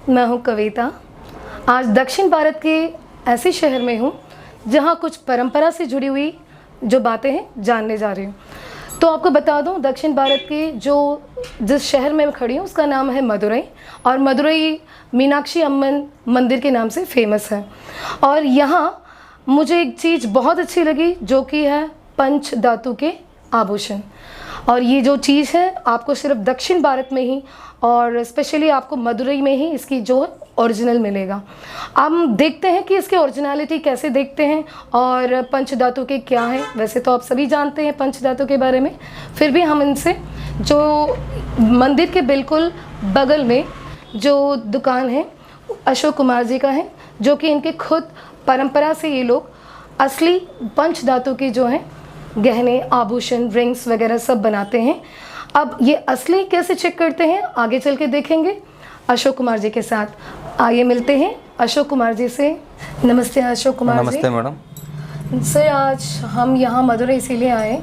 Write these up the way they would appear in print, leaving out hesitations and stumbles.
मैं हूँ कविता। आज दक्षिण भारत के ऐसे शहर में हूँ जहाँ कुछ परंपरा से जुड़ी हुई जो बातें हैं जानने जा रही हूँ। तो आपको बता दूँ, दक्षिण भारत के जिस शहर में मैं खड़ी हूँ उसका नाम है मदुरई, और मदुरई मीनाक्षी अम्मन मंदिर के नाम से फेमस है। और यहाँ मुझे एक चीज़ बहुत अच्छी लगी जो कि है पंच धातु के आभूषण। और ये जो चीज़ है आपको सिर्फ दक्षिण भारत में ही और स्पेशली आपको मदुरई में ही इसकी जो है ओरिजिनल मिलेगा। हम देखते हैं कि इसके ओरिजिनलिटी कैसे देखते हैं और पंच धातु के क्या हैं। वैसे तो आप सभी जानते हैं पंच धातु के बारे में, फिर भी हम इनसे जो मंदिर के बिल्कुल बगल में जो दुकान है अशोक कुमार जी का है, जो कि इनके खुद परंपरा से ये लोग असली पंच धातु के जो हैं गहने, आभूषण, रिंग्स वगैरह सब बनाते हैं। अब ये असली कैसे चेक करते हैं आगे चल के देखेंगे अशोक कुमार जी के साथ। आइए मिलते हैं अशोक कुमार जी से। नमस्ते अशोक कुमार जी। नमस्ते मैडम। सर, आज हम यहाँ मदुरई इसीलिए आए,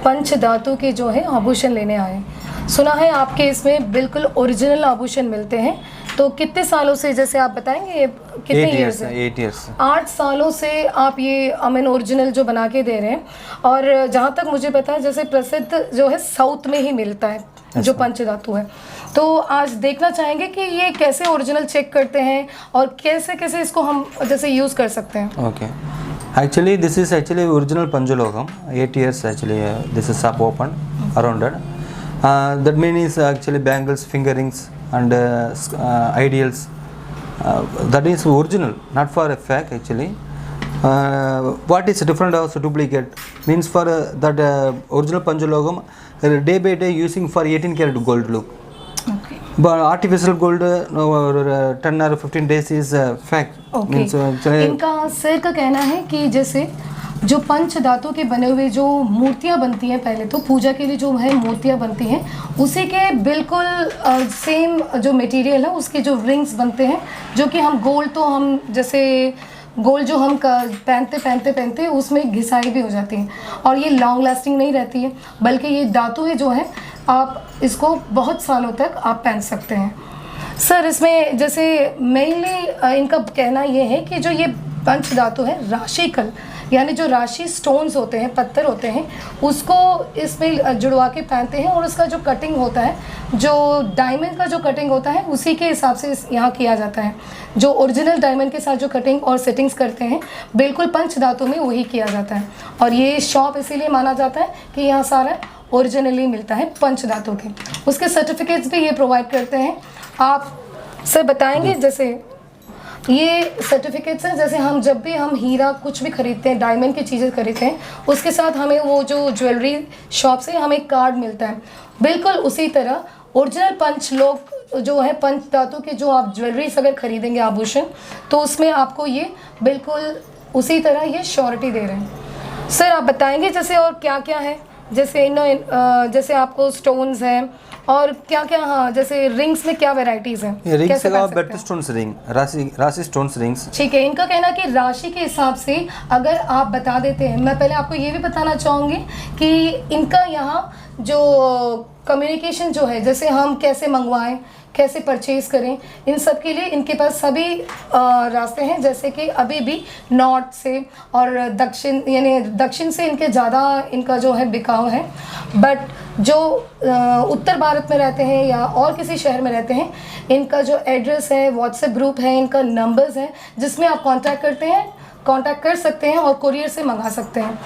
पंच धातु के जो है आभूषण लेने आए। सुना है आपके इसमें बिल्कुल ओरिजिनल आभूषण मिलते हैं। तो कितने सालों से, जैसे आप बताएंगे कितने ईयर्स है? 8 इयर्स। 8 सालों से आप ये अमेन ओरिजिनल जो बना के दे रहे हैं। और जहाँ तक मुझे पता है जैसे प्रसिद्ध जो है साउथ में ही मिलता है जो पंच धातु है। तो आज देखना चाहेंगे कि ये कैसे ओरिजिनल चेक करते हैं और कैसे कैसे इसको हम जैसे यूज़ कर सकते हैं। Okay. Actually, this is actually original Panjalogam. 8 years actually. This is shop open around it. That means actually bangles, finger rings, and ideals. That is original, not for a fake actually. What is different also duplicate means for that original Panjalogam day by day using for 18 karat gold look. Okay. But artificial gold 10 or 15 days is fake. Okay. Means, इनका sir का कहना है कि जैसे जो पंच धातु के बने हुए जो मूर्तियाँ बनती हैं, पहले तो पूजा के लिए जो है मूर्तियाँ बनती हैं, उसी के बिल्कुल सेम जो मटेरियल है उसके जो रिंग्स बनते हैं, जो कि हम गोल्ड तो हम जैसे गोल्ड जो हम पहनते उसमें घिसाई भी हो जाती है और ये लॉन्ग लास्टिंग नहीं रहती है, बल्कि ये धातु जो है आप इसको बहुत सालों तक आप पहन सकते हैं। सर, इसमें जैसे मेनली इनका कहना ये है कि जो ये पंच धातु है राशि कल, यानी जो राशि स्टोन्स होते हैं, पत्थर होते हैं, उसको इसमें जुड़वा के पहनते हैं और उसका जो कटिंग होता है, जो डायमंड का जो कटिंग होता है उसी के हिसाब से यहाँ किया जाता है। जो ओरिजिनल डायमंड के साथ जो कटिंग और सेटिंग्स करते हैं बिल्कुल पंच धातु में वही किया जाता है। और ये शॉप इसीलिए माना जाता है कि यहाँ सारा ओरिजिनली मिलता है पंच धातु के। उसके सर्टिफिकेट्स भी ये प्रोवाइड करते हैं। आप सर बताएंगे जैसे ये सर्टिफिकेट्स हैं, जैसे हम जब भी हम हीरा कुछ भी खरीदते हैं, डायमंड की चीज़ें खरीदते हैं, उसके साथ हमें वो जो ज्वेलरी शॉप से हमें कार्ड मिलता है, बिल्कुल उसी तरह ओरिजिनल पंच लोग जो है पंच धातु के जो आप ज्वेलरीज अगर खरीदेंगे आभूषण, तो उसमें आपको ये बिल्कुल उसी तरह ये श्योरिटी दे रहे हैं। सर, आप बताएंगे जैसे और क्या क्या है, जैसे जैसे आपको स्टोन्स हैं और क्या क्या, हाँ जैसे रिंग्स में क्या वैरायटीज हैं? रिंग्स का बेटर स्टोन्स रिंग, राशि स्टोन्स रिंग्स। ठीक है, इनका कहना कि राशि के हिसाब से अगर आप बता देते हैं। मैं पहले आपको ये भी बताना चाहूँगी कि इनका यहाँ जो कम्युनिकेशन जो है, जैसे हम कैसे मंगवाएं, कैसे परचेज़ करें, इन सब के लिए इनके पास सभी रास्ते हैं। जैसे कि अभी भी नॉर्थ से और दक्षिण, यानी दक्षिण से इनके ज़्यादा इनका जो है बिकाव है, बट जो उत्तर भारत में रहते हैं या और किसी शहर में रहते हैं, इनका जो एड्रेस है, व्हाट्सएप ग्रुप है, इनका नंबर्स हैं जिसमें आप कांटेक्ट कर सकते हैं और कुरियर से मंगा सकते हैं।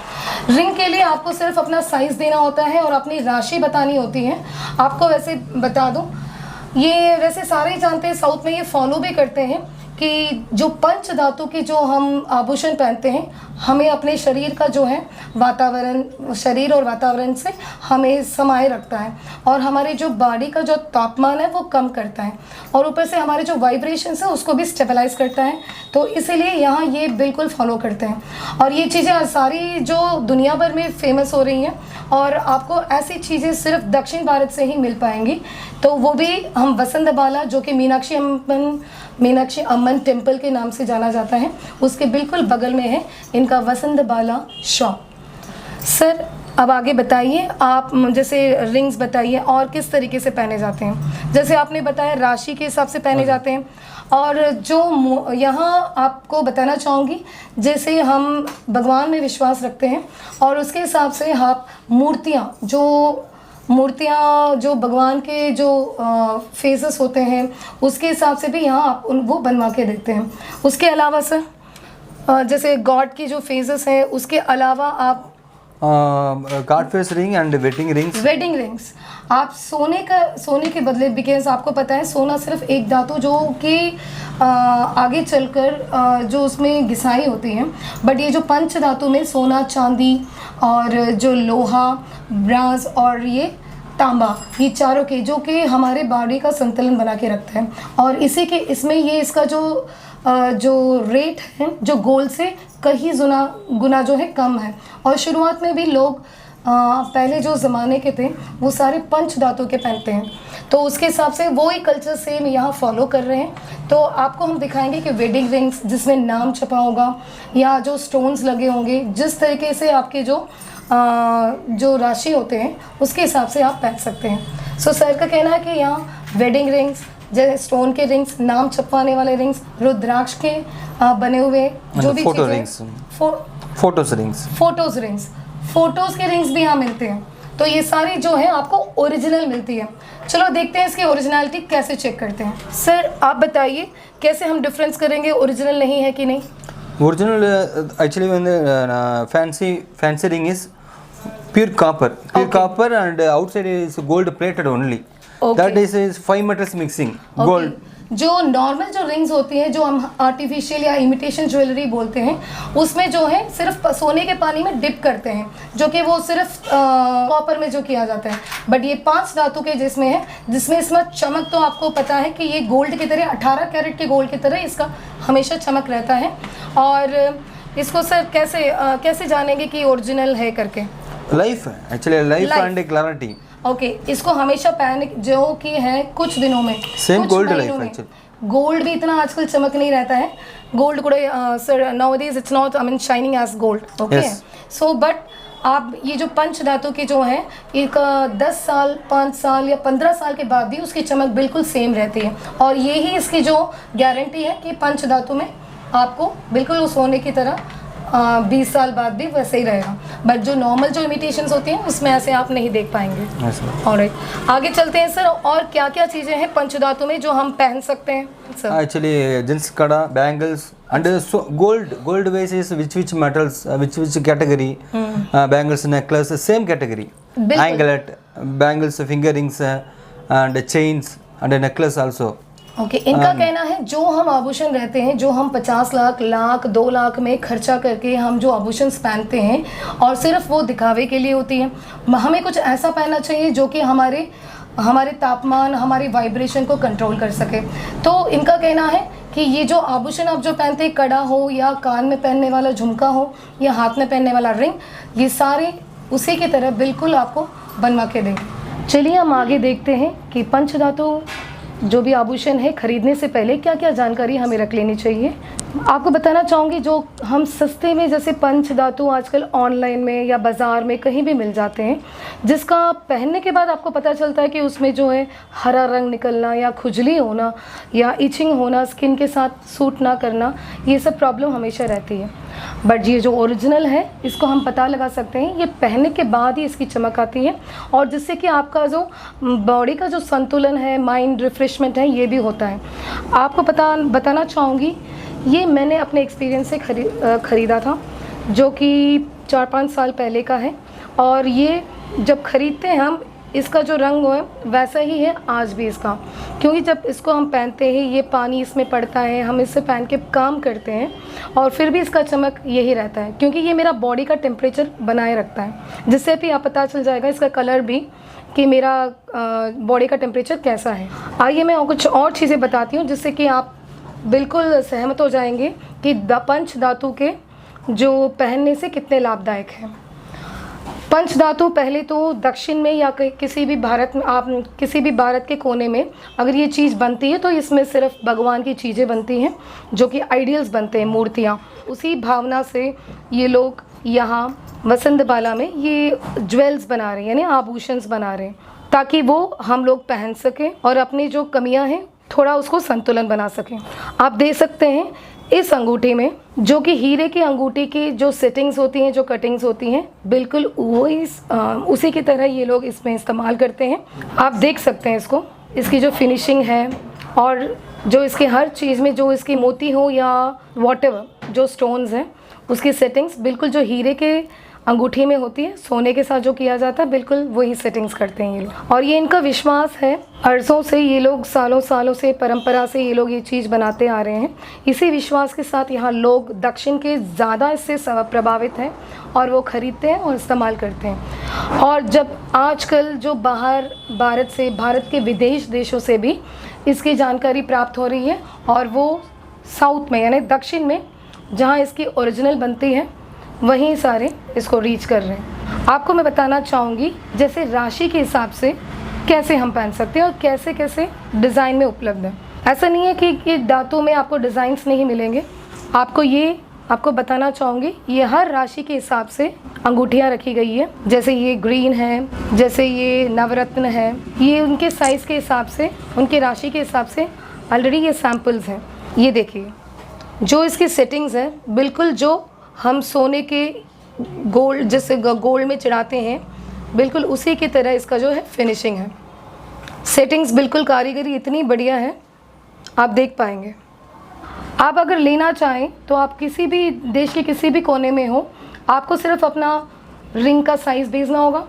रिंग के लिए आपको सिर्फ अपना साइज़ देना होता है और अपनी राशि बतानी होती है। आपको वैसे बता दूं, ये वैसे सारे ही जानते हैं, साउथ में ये फॉलो भी करते हैं कि जो पंच धातु के जो हम आभूषण पहनते हैं, हमें अपने शरीर का जो है वातावरण, शरीर और वातावरण से हमें समाये रखता है और हमारे जो बॉडी का जो तापमान है वो कम करता है और ऊपर से हमारे जो वाइब्रेशंस है उसको भी स्टेबलाइज करता है। तो इसीलिए यहाँ ये बिल्कुल फॉलो करते हैं और ये चीज़ें सारी जो दुनिया भर में फेमस हो रही हैं और आपको ऐसी चीज़ें सिर्फ दक्षिण भारत से ही मिल पाएंगी। तो वो भी हम वसंतबाला, जो कि मीनाक्षी अम्मन टेम्पल के नाम से जाना जाता है, उसके बिल्कुल बगल में है इनका वसंतबाला शॉप। सर, अब आगे बताइए आप, जैसे रिंग्स बताइए और किस तरीके से पहने जाते हैं। जैसे आपने बताया राशि के हिसाब से पहने जाते हैं, और जो यहाँ आपको बताना चाहूँगी, जैसे हम भगवान में विश्वास रखते हैं और उसके हिसाब से आप मूर्तियाँ जो भगवान के जो फेसेस होते हैं उसके हिसाब से भी यहाँ आप वो बनवा के देते हैं। उसके अलावा सर जैसे गॉड की जो फेसेस हैं उसके अलावा आप God face ring and wedding rings आप सोने के बदले, बिकॉज आपको पता है सोना सिर्फ एक धातु जो कि आगे चलकर जो उसमें घिसाई होती है, बट ये जो पंच धातु में सोना, चांदी और जो लोहा, ब्रास और ये तांबा, ये चारों के जो कि हमारे बॉडी का संतुलन बना के रखते हैं। और इसी के इसमें ये इसका जो रेट है जो गोल्ड से कहीं गुना जो है कम है। और शुरुआत में भी लोग पहले जो ज़माने के थे वो सारे पंच धातु के पहनते हैं, तो उसके हिसाब से वो ही कल्चर सेम यहाँ फॉलो कर रहे हैं। तो आपको हम दिखाएंगे कि वेडिंग रिंग्स जिसमें नाम छपा होगा या जो स्टोन्स लगे होंगे, जिस तरीके से आपके जो राशि होते हैं उसके हिसाब से आप पहन सकते हैं। सो सर का कहना है कि यहाँ वेडिंग रिंग्स, जैसे स्टोन के रिंग्स, नाम छपवाने वाले रिंग्स, रुद्राक्ष के बने हुए जो भी फोटो चीज़ें, रिंग्स, फोटोज रिंग्स, फोटोज़ के रिंग्स भी यहाँ मिलते हैं। तो ये सारी जो है आपको ओरिजिनल मिलती है। चलो देखते हैं इसकी ओरिजिनलिटी कैसे चेक करते हैं। सर आप बताइए कैसे हम डिफरेंस करेंगे ओरिजिनल नहीं है कि नहीं। Original actually when the fancy ring is pure copper, copper, and outside is gold plated only. Okay. That is 5 metals mixing gold. जो नॉर्मल जो रिंग्स होती हैं जो हम आर्टिफिशियल या इमिटेशन ज्वेलरी बोलते हैं उसमें जो है सिर्फ सोने के पानी में डिप करते हैं, जो कि वो सिर्फ कॉपर में जो किया जाता है। बट ये 5 धातु के जिसमें है, जिसमें इसमें चमक तो आपको पता है कि ये गोल्ड की तरह 18 कैरेट के गोल्ड की तरह इसका हमेशा चमक रहता है। और इसको सर कैसे जानेंगे कि ओरिजिनल है करके। Life actually life and clarity. Okay, इसको हमेशा पहन जो कि है कुछ दिनों में same gold life actually. Gold भी इतना आजकल चमक नहीं रहता है। गोल्ड को sir nowadays it's not shining as gold. Okay, so but आप ये जो पंच धातु की जो है एक 10 साल 5 साल या 15 साल के बाद भी उसकी चमक बिल्कुल सेम रहती है। और यही इसकी जो गारंटी है कि पंच धातु में आपको बिल्कुल उस सोने की तरह 20 साल बाद भी वैसे ही रहेगा। बट जो नॉर्मल जो इमिटेशंस होती हैं उसमें ऐसे आप नहीं देख पाएंगे। ऑलराइट, आगे चलते हैं सर। और क्या क्या चीज़ें हैं पंचधातु में जो हम पहन सकते हैं सर। एक्चुअली जींस कड़ा, bangles and gold ways is which metals, which category, bangles, necklace, same category, anklet, bangles, finger rings, and chains and necklace also. Okay, इनका कहना है जो हम आभूषण रहते हैं, जो हम 50 लाख 2 लाख में खर्चा करके हम जो आभूषण पहनते हैं और सिर्फ वो दिखावे के लिए होती है, हमें कुछ ऐसा पहनना चाहिए जो कि हमारे तापमान, हमारी वाइब्रेशन को कंट्रोल कर सके। तो इनका कहना है कि ये जो आभूषण आप जो पहनते हैं, कड़ा हो या कान में पहनने वाला झुमका हो या हाथ में पहनने वाला रिंग, ये सारे उसी की तरह बिल्कुल आपको बनवा के देंगे। चलिए हम आगे देखते हैं कि पंचधातु जो भी आभूषण है खरीदने से पहले क्या क्या जानकारी हमें रख लेनी चाहिए। आपको बताना चाहूँगी जो हम सस्ते में जैसे पंच धातु आजकल ऑनलाइन में या बाज़ार में कहीं भी मिल जाते हैं, जिसका पहनने के बाद आपको पता चलता है कि उसमें जो है हरा रंग निकलना या खुजली होना या इचिंग होना, स्किन के साथ सूट ना करना, ये सब प्रॉब्लम हमेशा रहती है। बट ये जो ओरिजिनल है इसको हम पता लगा सकते हैं, ये पहनने के बाद ही इसकी चमक आती है और जिससे कि आपका जो बॉडी का जो संतुलन है, माइंड रिफ्रेशमेंट है, ये भी होता है। आपको बताना चाहूँगी ये मैंने अपने एक्सपीरियंस से ख़रीदा था, जो कि 4-5 साल पहले का है। और ये जब ख़रीदते हैं हम, इसका जो रंग है वैसा ही है आज भी इसका, क्योंकि जब इसको हम पहनते हैं ये पानी इसमें पड़ता है, हम इससे पहन के काम करते हैं और फिर भी इसका चमक यही रहता है, क्योंकि ये मेरा बॉडी का टेम्परेचर बनाए रखता है, जिससे भी आप पता चल जाएगा इसका कलर भी कि मेरा बॉडी का टेम्परेचर कैसा है। आइए मैं कुछ और चीज़ें बताती हूँ जिससे कि आप बिल्कुल सहमत हो जाएंगे कि पंच धातु के जो पहनने से कितने लाभदायक हैं। पंच धातु पहले तो दक्षिण में या किसी भी भारत के कोने में अगर ये चीज़ बनती है तो इसमें सिर्फ भगवान की चीज़ें बनती हैं, जो कि आइडियल्स बनते हैं, मूर्तियाँ। उसी भावना से ये लोग यहाँ वसंत बाला में ये ज्वेल्स बना रहे हैं, यानी आभूषण बना रहे हैं, ताकि वो हम लोग पहन सकें और अपनी जो कमियां हैं थोड़ा उसको संतुलन बना सकें। आप देख सकते हैं इस अंगूठी में, जो कि हीरे की अंगूठी की जो सेटिंग्स होती हैं, जो कटिंग्स होती हैं, बिल्कुल वही उसी की तरह ये लोग इसमें इस्तेमाल करते हैं। आप देख सकते हैं इसको, इसकी जो फिनिशिंग है और जो इसके हर चीज़ में जो इसकी मोती हो या वॉटएवर जो स्टोन्स हैं उसकी सेटिंग्स बिल्कुल जो हीरे के अंगूठी में होती है, सोने के साथ जो किया जाता है, बिल्कुल वही सेटिंग्स करते हैं ये लोग। और ये इनका विश्वास है, अरसों से ये लोग सालों सालों से परंपरा से ये लोग ये चीज़ बनाते आ रहे हैं। इसी विश्वास के साथ यहाँ लोग दक्षिण के ज़्यादा इससे प्रभावित हैं और वो ख़रीदते हैं और इस्तेमाल करते हैं। और जब आजकल जो बाहर भारत के विदेश देशों से भी इसकी जानकारी प्राप्त हो रही है और वो साउथ में यानी दक्षिण में जहाँ इसकी ओरिजिनल बनती है वहीं सारे इसको रीच कर रहे हैं। आपको मैं बताना चाहूँगी जैसे राशि के हिसाब से कैसे हम पहन सकते हैं और कैसे कैसे डिज़ाइन में उपलब्ध है। ऐसा नहीं है कि दांतों में आपको डिज़ाइंस नहीं मिलेंगे। आपको बताना चाहूँगी ये हर राशि के हिसाब से अंगूठियाँ रखी गई है। जैसे ये ग्रीन है, जैसे ये नवरत्न है, ये उनके साइज़ के हिसाब से, उनके राशि के हिसाब से ऑलरेडी ये सैम्पल्स हैं। ये देखिए जो इसकी सेटिंग्स है, बिल्कुल जो हम सोने के गोल्ड जैसे गोल्ड में चढ़ाते हैं, बिल्कुल उसी की तरह इसका जो है फिनिशिंग है। सेटिंग्स बिल्कुल कारीगरी इतनी बढ़िया है, आप देख पाएंगे। आप अगर लेना चाहें तो आप किसी भी देश के किसी भी कोने में हो, आपको सिर्फ अपना रिंग का साइज़ भेजना होगा,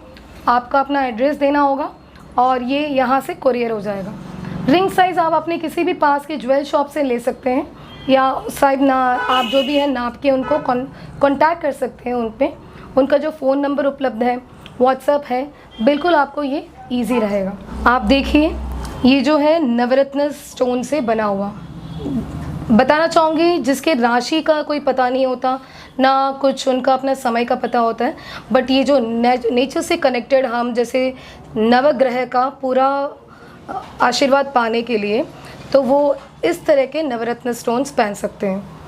आपका अपना एड्रेस देना होगा और ये यहाँ से कुरियर हो जाएगा। रिंग साइज़ आप अपने किसी भी पास के ज्वेल शॉप से ले सकते हैं या साइड ना आप जो भी है नाप के उनको कांटेक्ट कर सकते हैं। उन पे उनका जो फ़ोन नंबर उपलब्ध है, व्हाट्सएप है, बिल्कुल आपको ये इजी रहेगा। आप देखिए ये जो है नवरत्न स्टोन से बना हुआ, बताना चाहूँगी जिसके राशि का कोई पता नहीं होता ना कुछ उनका अपना समय का पता होता है, बट ये जो नेचर से कनेक्टेड हम जैसे नवग्रह का पूरा आशीर्वाद पाने के लिए तो वो इस तरह के नवरत्न स्टोन्स पहन सकते हैं।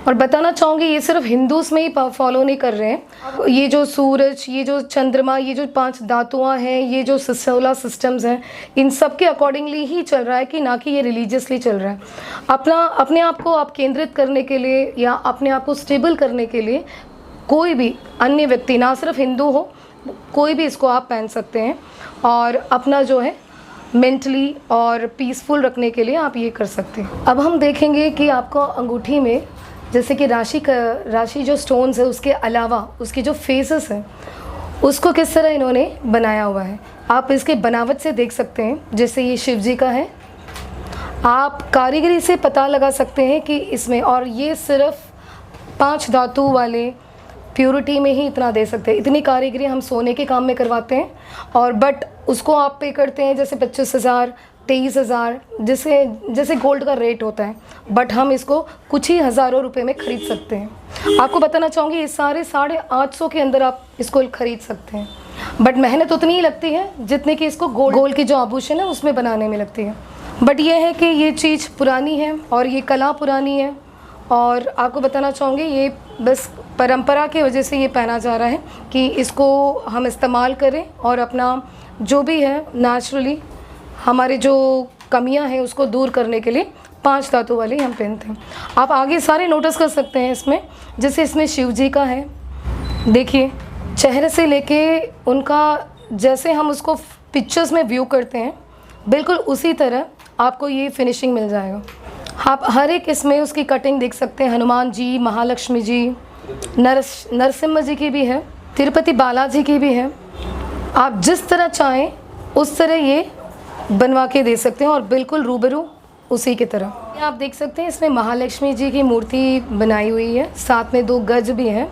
और बताना चाहूँगी ये सिर्फ हिंदूज़ में ही फॉलो नहीं कर रहे हैं। ये जो सूरज, ये जो चंद्रमा, ये जो 5 धातुआं हैं, ये जो 16 सिस्टम्स हैं, इन सब के अकॉर्डिंगली ही चल रहा है कि ना कि ये रिलीजियसली चल रहा है। अपने आप को आप केंद्रित करने के लिए या अपने आप को स्टेबल करने के लिए कोई भी अन्य व्यक्ति, ना सिर्फ हिंदू हो, कोई भी इसको आप पहन सकते हैं और अपना जो है मेंटली और पीसफुल रखने के लिए आप ये कर सकते हैं। अब हम देखेंगे कि आपको अंगूठी में जैसे कि राशि जो स्टोन्स है उसके अलावा उसके जो फेसेस हैं उसको किस तरह इन्होंने बनाया हुआ है। आप इसके बनावट से देख सकते हैं, जैसे ये शिव जी का है, आप कारीगरी से पता लगा सकते हैं कि इसमें, और ये सिर्फ 5 धातु वाले प्योरिटी में ही इतना दे सकते हैं। इतनी कारीगरी हम सोने के काम में करवाते हैं और बट उसको आप पे करते हैं जैसे 25,000 23,000 जैसे गोल्ड का रेट होता है, बट हम इसको कुछ ही हज़ारों रुपए में ख़रीद सकते हैं। आपको बताना चाहूँगी ये सारे 850 के अंदर आप इसको ख़रीद सकते हैं, बट मेहनत उतनी ही लगती है जितने कि इसको गोल्ड की जो आभूषण है उसमें बनाने में लगती है। बट ये है कि ये चीज़ पुरानी है और ये कला पुरानी है और आपको बताना चाहूँगी ये बस परंपरा की वजह से ये पहना जा रहा है कि इसको हम इस्तेमाल करें और अपना जो भी है नेचुरली हमारे जो कमियां हैं उसको दूर करने के लिए 5 धातु वाले हम पहनते हैं। आप आगे सारे नोटिस कर सकते हैं इसमें, जैसे इसमें शिव जी का है, देखिए चेहरे से लेके उनका जैसे हम उसको पिक्चर्स में व्यू करते हैं बिल्कुल उसी तरह आपको ये फिनिशिंग मिल जाएगा। आप हर एक इसमें उसकी कटिंग देख सकते हैं, हनुमान जी, महालक्ष्मी जी, नरसिम्हा जी की भी है, तिरुपति बालाजी की भी है। आप जिस तरह चाहें उस तरह ये बनवा के दे सकते हैं और बिल्कुल रूबरू उसी की तरह। आप देख सकते हैं इसमें महालक्ष्मी जी की मूर्ति बनाई हुई है, साथ में 2 गज भी हैं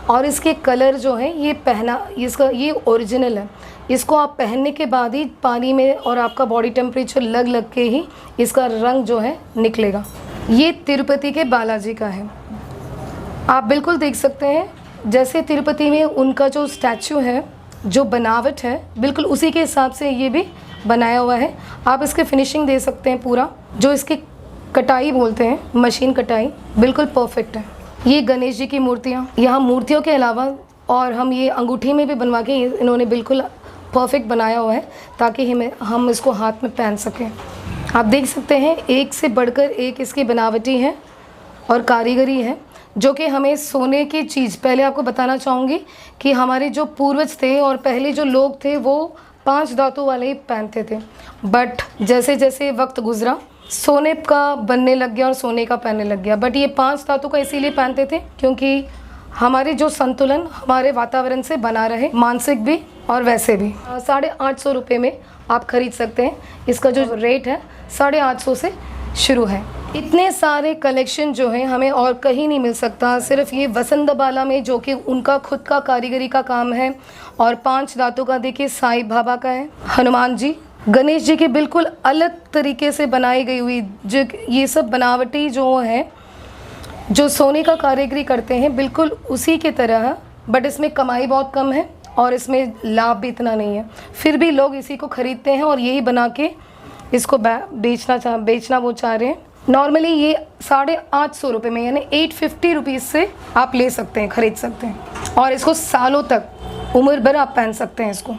और इसके कलर जो है ये ओरिजिनल है। इसको आप पहनने के बाद ही पानी में और आपका बॉडी टेम्परेचर लग के ही इसका रंग जो है निकलेगा। ये तिरुपति के बालाजी का है, आप बिल्कुल देख सकते हैं जैसे तिरुपति में उनका जो स्टैचू है, जो बनावट है बिल्कुल उसी के हिसाब से ये भी बनाया हुआ है। आप इसके फिनिशिंग दे सकते हैं, पूरा जो इसकी कटाई बोलते हैं मशीन कटाई बिल्कुल परफेक्ट है। ये गणेश जी की मूर्तियाँ, यहाँ मूर्तियों के अलावा और हम ये अंगूठी में भी बनवा के इन्होंने बिल्कुल परफेक्ट बनाया हुआ है ताकि हम इसको हाथ में पहन सकें। आप देख सकते हैं एक से बढ़कर एक इसकी बनावटी है और कारीगरी है, जो कि हमें सोने की चीज़, पहले आपको बताना चाहूँगी कि हमारे जो पूर्वज थे और पहले जो लोग थे वो 5 धातु वाले ही पहनते थे, बट जैसे जैसे वक्त गुजरा सोने का बनने लग गया और सोने का पहनने लग गया। बट ये 5 धातु का इसीलिए पहनते थे क्योंकि हमारे जो संतुलन हमारे वातावरण से बना रहे, मानसिक भी और वैसे भी। 850 रुपये में आप खरीद सकते हैं। इसका जो रेट है 850 से शुरू है। इतने सारे कलेक्शन जो हैं हमें और कहीं नहीं मिल सकता, सिर्फ ये वसंतबाला में, जो कि उनका खुद का कारीगरी का काम है। और 5 धातु का देखिए साईं बाबा का है, हनुमान जी, गणेश जी के बिल्कुल अलग तरीके से बनाई गई हुई, जो ये सब बनावटी जो है, जो सोने का कारीगरी करते हैं बिल्कुल उसी की तरह। बट इसमें कमाई बहुत कम है और इसमें लाभ भी इतना नहीं है, फिर भी लोग इसी को ख़रीदते हैं और यही बना के इसको बेचना वो चाह रहे हैं। नॉर्मली ये 850 रुपये में, यानी 850 रुपीज़ से आप ले सकते हैं, ख़रीद सकते हैं और इसको सालों तक उम्र भर आप पहन सकते हैं इसको।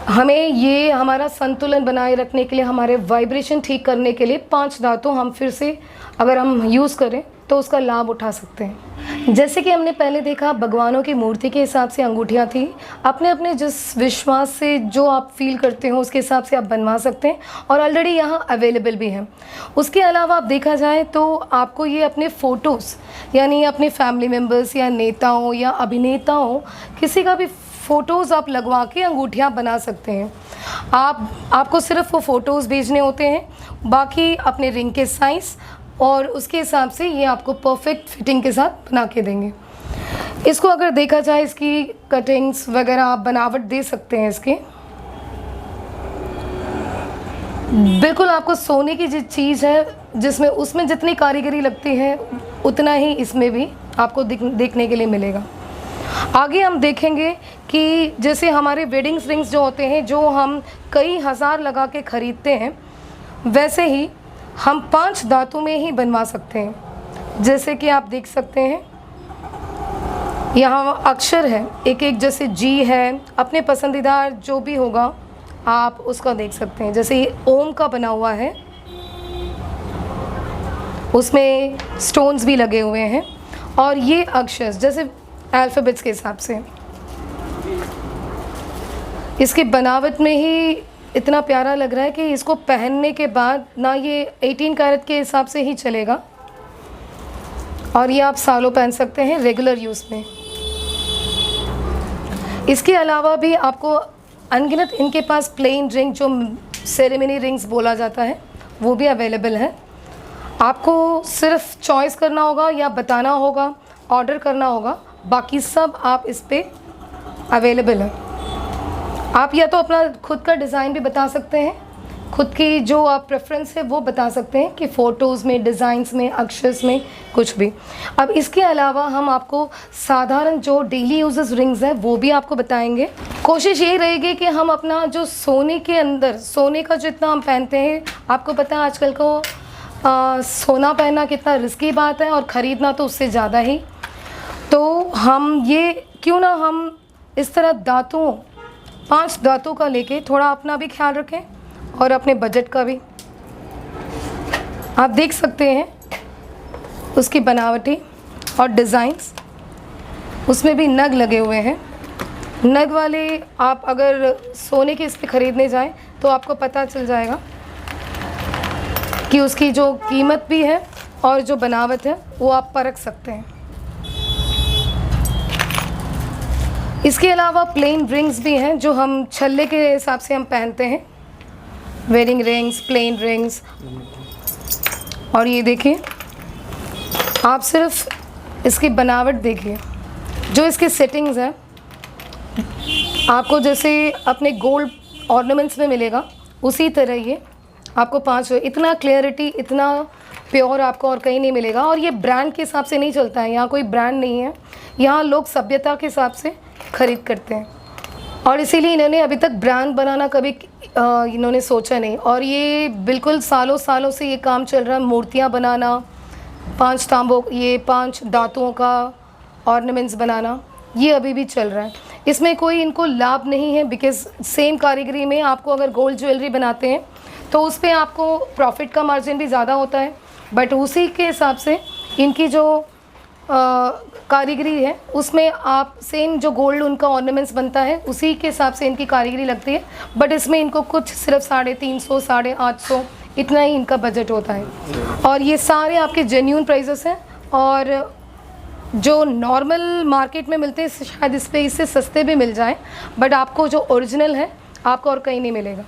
हमें ये हमारा संतुलन बनाए रखने के लिए, हमारे वाइब्रेशन ठीक करने के लिए 5 धातु हम फिर से अगर हम यूज़ करें तो उसका लाभ उठा सकते हैं। जैसे कि हमने पहले देखा भगवानों की मूर्ति के हिसाब से अंगूठियाँ थी, अपने अपने जिस विश्वास से जो आप फील करते हो उसके हिसाब से आप बनवा सकते हैं और ऑलरेडी यहाँ अवेलेबल भी हैं। उसके अलावा आप देखा जाए तो आपको ये अपने फ़ोटोज़, यानी अपने फैमिली मेम्बर्स या नेताओं या अभिनेताओं, किसी का भी फ़ोटोज़ आप लगवा के अंगूठियाँ बना सकते हैं। आपको सिर्फ वो फ़ोटोज़ भेजने होते हैं, बाकी अपने रिंग के साइज़ और उसके हिसाब से ये आपको परफेक्ट फिटिंग के साथ बना के देंगे। इसको अगर देखा जाए, इसकी कटिंग्स वगैरह आप बनावट दे सकते हैं इसके। बिल्कुल आपको सोने की जो चीज़ है जिसमें उसमें जितनी कारीगरी लगती है उतना ही इसमें भी आपको देखने के लिए मिलेगा। आगे हम देखेंगे कि जैसे हमारे वेडिंग रिंग्स जो होते हैं, जो हम कई हज़ार लगा के ख़रीदते हैं, वैसे ही हम 5 धातु में ही बनवा सकते हैं। जैसे कि आप देख सकते हैं यहाँ अक्षर है, एक एक, जैसे जी है, अपने पसंदीदा जो भी होगा आप उसका देख सकते हैं। जैसे ये ओम का बना हुआ है, उसमें स्टोन्स भी लगे हुए हैं और ये अक्षर जैसे अल्फ़ाबेट्स के हिसाब से। इसकी बनावट में ही इतना प्यारा लग रहा है कि इसको पहनने के बाद ना ये 18 कैरेट के हिसाब से ही चलेगा और ये आप सालों पहन सकते हैं रेगुलर यूज़ में। इसके अलावा भी आपको अनगिनत इनके पास प्लेन रिंग, जो सेरेमनी रिंग्स बोला जाता है, वो भी अवेलेबल है। आपको सिर्फ चॉइस करना होगा या बताना होगा, ऑर्डर करना होगा, बाकी सब आप इस पे अवेलेबल है। आप या तो अपना खुद का डिज़ाइन भी बता सकते हैं, खुद की जो आप प्रेफरेंस है वो बता सकते हैं कि फ़ोटोज़ में, डिज़ाइंस में, अक्षर्स में, कुछ भी। अब इसके अलावा हम आपको साधारण जो डेली यूजेस रिंग्स हैं वो भी आपको बताएंगे। कोशिश यही रहेगी कि हम अपना जो सोने के अंदर, सोने का जितना हम पहनते हैं, आपको पता है आजकल को सोना पहनना कितना रिस्की बात है और ख़रीदना तो उससे ज़्यादा ही। तो हम ये क्यों ना हम इस तरह धातुओं, 5 धातु का लेके थोड़ा अपना भी ख्याल रखें और अपने बजट का भी। आप देख सकते हैं उसकी बनावटी और डिज़ाइंस, उसमें भी नग लगे हुए हैं। नग वाले आप अगर सोने के इस पे ख़रीदने जाएं तो आपको पता चल जाएगा कि उसकी जो कीमत भी है और जो बनावट है वो आप परख सकते हैं। इसके अलावा प्लेन रिंग्स भी हैं जो हम छल्ले के हिसाब से हम पहनते हैं, वेडिंग रिंग्स, प्लेन रिंग्स। और ये देखिए, आप सिर्फ इसकी बनावट देखिए, जो इसकी सेटिंग्स हैं आपको जैसे अपने गोल्ड ऑर्नामेंट्स में मिलेगा उसी तरह ये आपको 5, इतना क्लियरिटी, इतना प्योर आपको और कहीं नहीं मिलेगा। और ये ब्रांड के हिसाब से नहीं चलता है, यहाँ कोई ब्रांड नहीं है, यहाँ लोग सभ्यता के हिसाब से ख़रीद करते हैं और इसीलिए इन्होंने अभी तक ब्रांड बनाना कभी इन्होंने सोचा नहीं। और ये बिल्कुल सालों सालों से ये काम चल रहा है, मूर्तियाँ बनाना, 5 तांबों, ये 5 धातुओं का ऑर्नामेंट्स बनाना, ये अभी भी चल रहा है। इसमें कोई इनको लाभ नहीं है, बिकॉज सेम कारीगरी में आपको अगर गोल्ड ज्वेलरी बनाते हैं तो उस पर आपको प्रॉफिट का मार्जिन भी ज़्यादा होता है, बट उसी के हिसाब से इनकी जो कारीगरी है उसमें आप सेम जो गोल्ड उनका ऑर्नामेंट्स बनता है उसी के हिसाब से इनकी कारीगरी लगती है, बट इसमें इनको कुछ सिर्फ 350 850 इतना ही इनका बजट होता है। और ये सारे आपके जेन्यून प्राइजेस हैं, और जो नॉर्मल मार्केट में मिलते हैं शायद इस पे इससे सस्ते भी मिल जाएं, बट आपको जो ओरिजिनल है आपको और कहीं नहीं मिलेगा।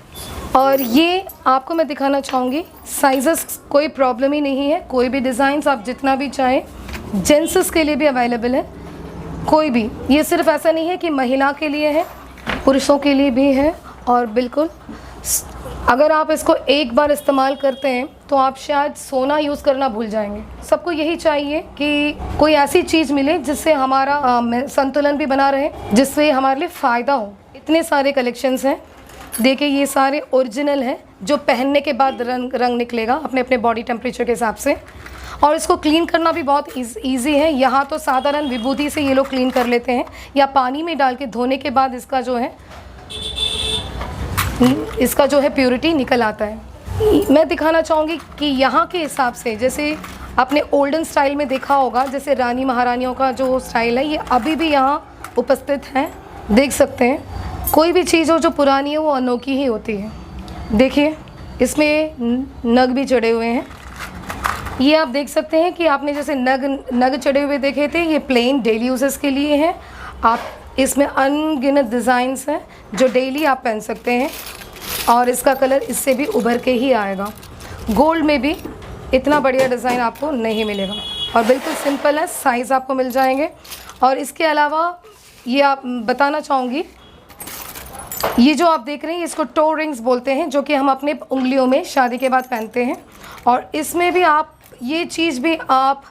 और ये आपको मैं दिखाना चाहूँगी, साइज़ेस कोई प्रॉब्लम ही नहीं है, कोई भी डिज़ाइंस आप जितना भी चाहें, जेंट्स के लिए भी अवेलेबल है, कोई भी। ये सिर्फ ऐसा नहीं है कि महिला के लिए है, पुरुषों के लिए भी है। और बिल्कुल अगर आप इसको एक बार इस्तेमाल करते हैं तो आप शायद सोना यूज़ करना भूल जाएंगे। सबको यही चाहिए कि कोई ऐसी चीज़ मिले जिससे हमारा संतुलन भी बना रहे, जिससे हमारे लिए फ़ायदा हो। इतने सारे कलेक्शंस हैं, देखिए ये सारे ओरिजिनल हैं, जो पहनने के बाद रंग निकलेगा अपने अपने बॉडी टेम्परेचर के हिसाब से। और इसको क्लीन करना भी बहुत ईजी है। यहाँ तो साधारण विभूति से ये लोग क्लीन कर लेते हैं, या पानी में डाल के धोने के बाद इसका जो है प्योरिटी निकल आता है। मैं दिखाना चाहूँगी कि यहाँ के हिसाब से, जैसे आपने ओल्डन स्टाइल में देखा होगा, जैसे रानी महारानियों का जो स्टाइल है ये अभी भी यहाँ उपस्थित है। देख सकते हैं, कोई भी चीज़ हो जो पुरानी है वो अनोखी ही होती है। देखिए इसमें नग भी चढ़े हुए हैं। ये आप देख सकते हैं कि आपने जैसे नग चढ़े हुए देखे थे, ये प्लेन डेली यूजेस के लिए हैं। आप इसमें अनगिनत डिज़ाइंस हैं जो डेली आप पहन सकते हैं, और इसका कलर इससे भी उभर के ही आएगा। गोल्ड में भी इतना बढ़िया डिज़ाइन आपको नहीं मिलेगा, और बिल्कुल सिंपल है, साइज़ आपको मिल जाएंगे। और इसके अलावा ये आप बताना चाहूँगी, ये जो आप देख रहे हैं इसको टो रिंग्स बोलते हैं, जो कि हम अपने उंगलियों में शादी के बाद पहनते हैं। और इसमें भी आप ये चीज़ भी आप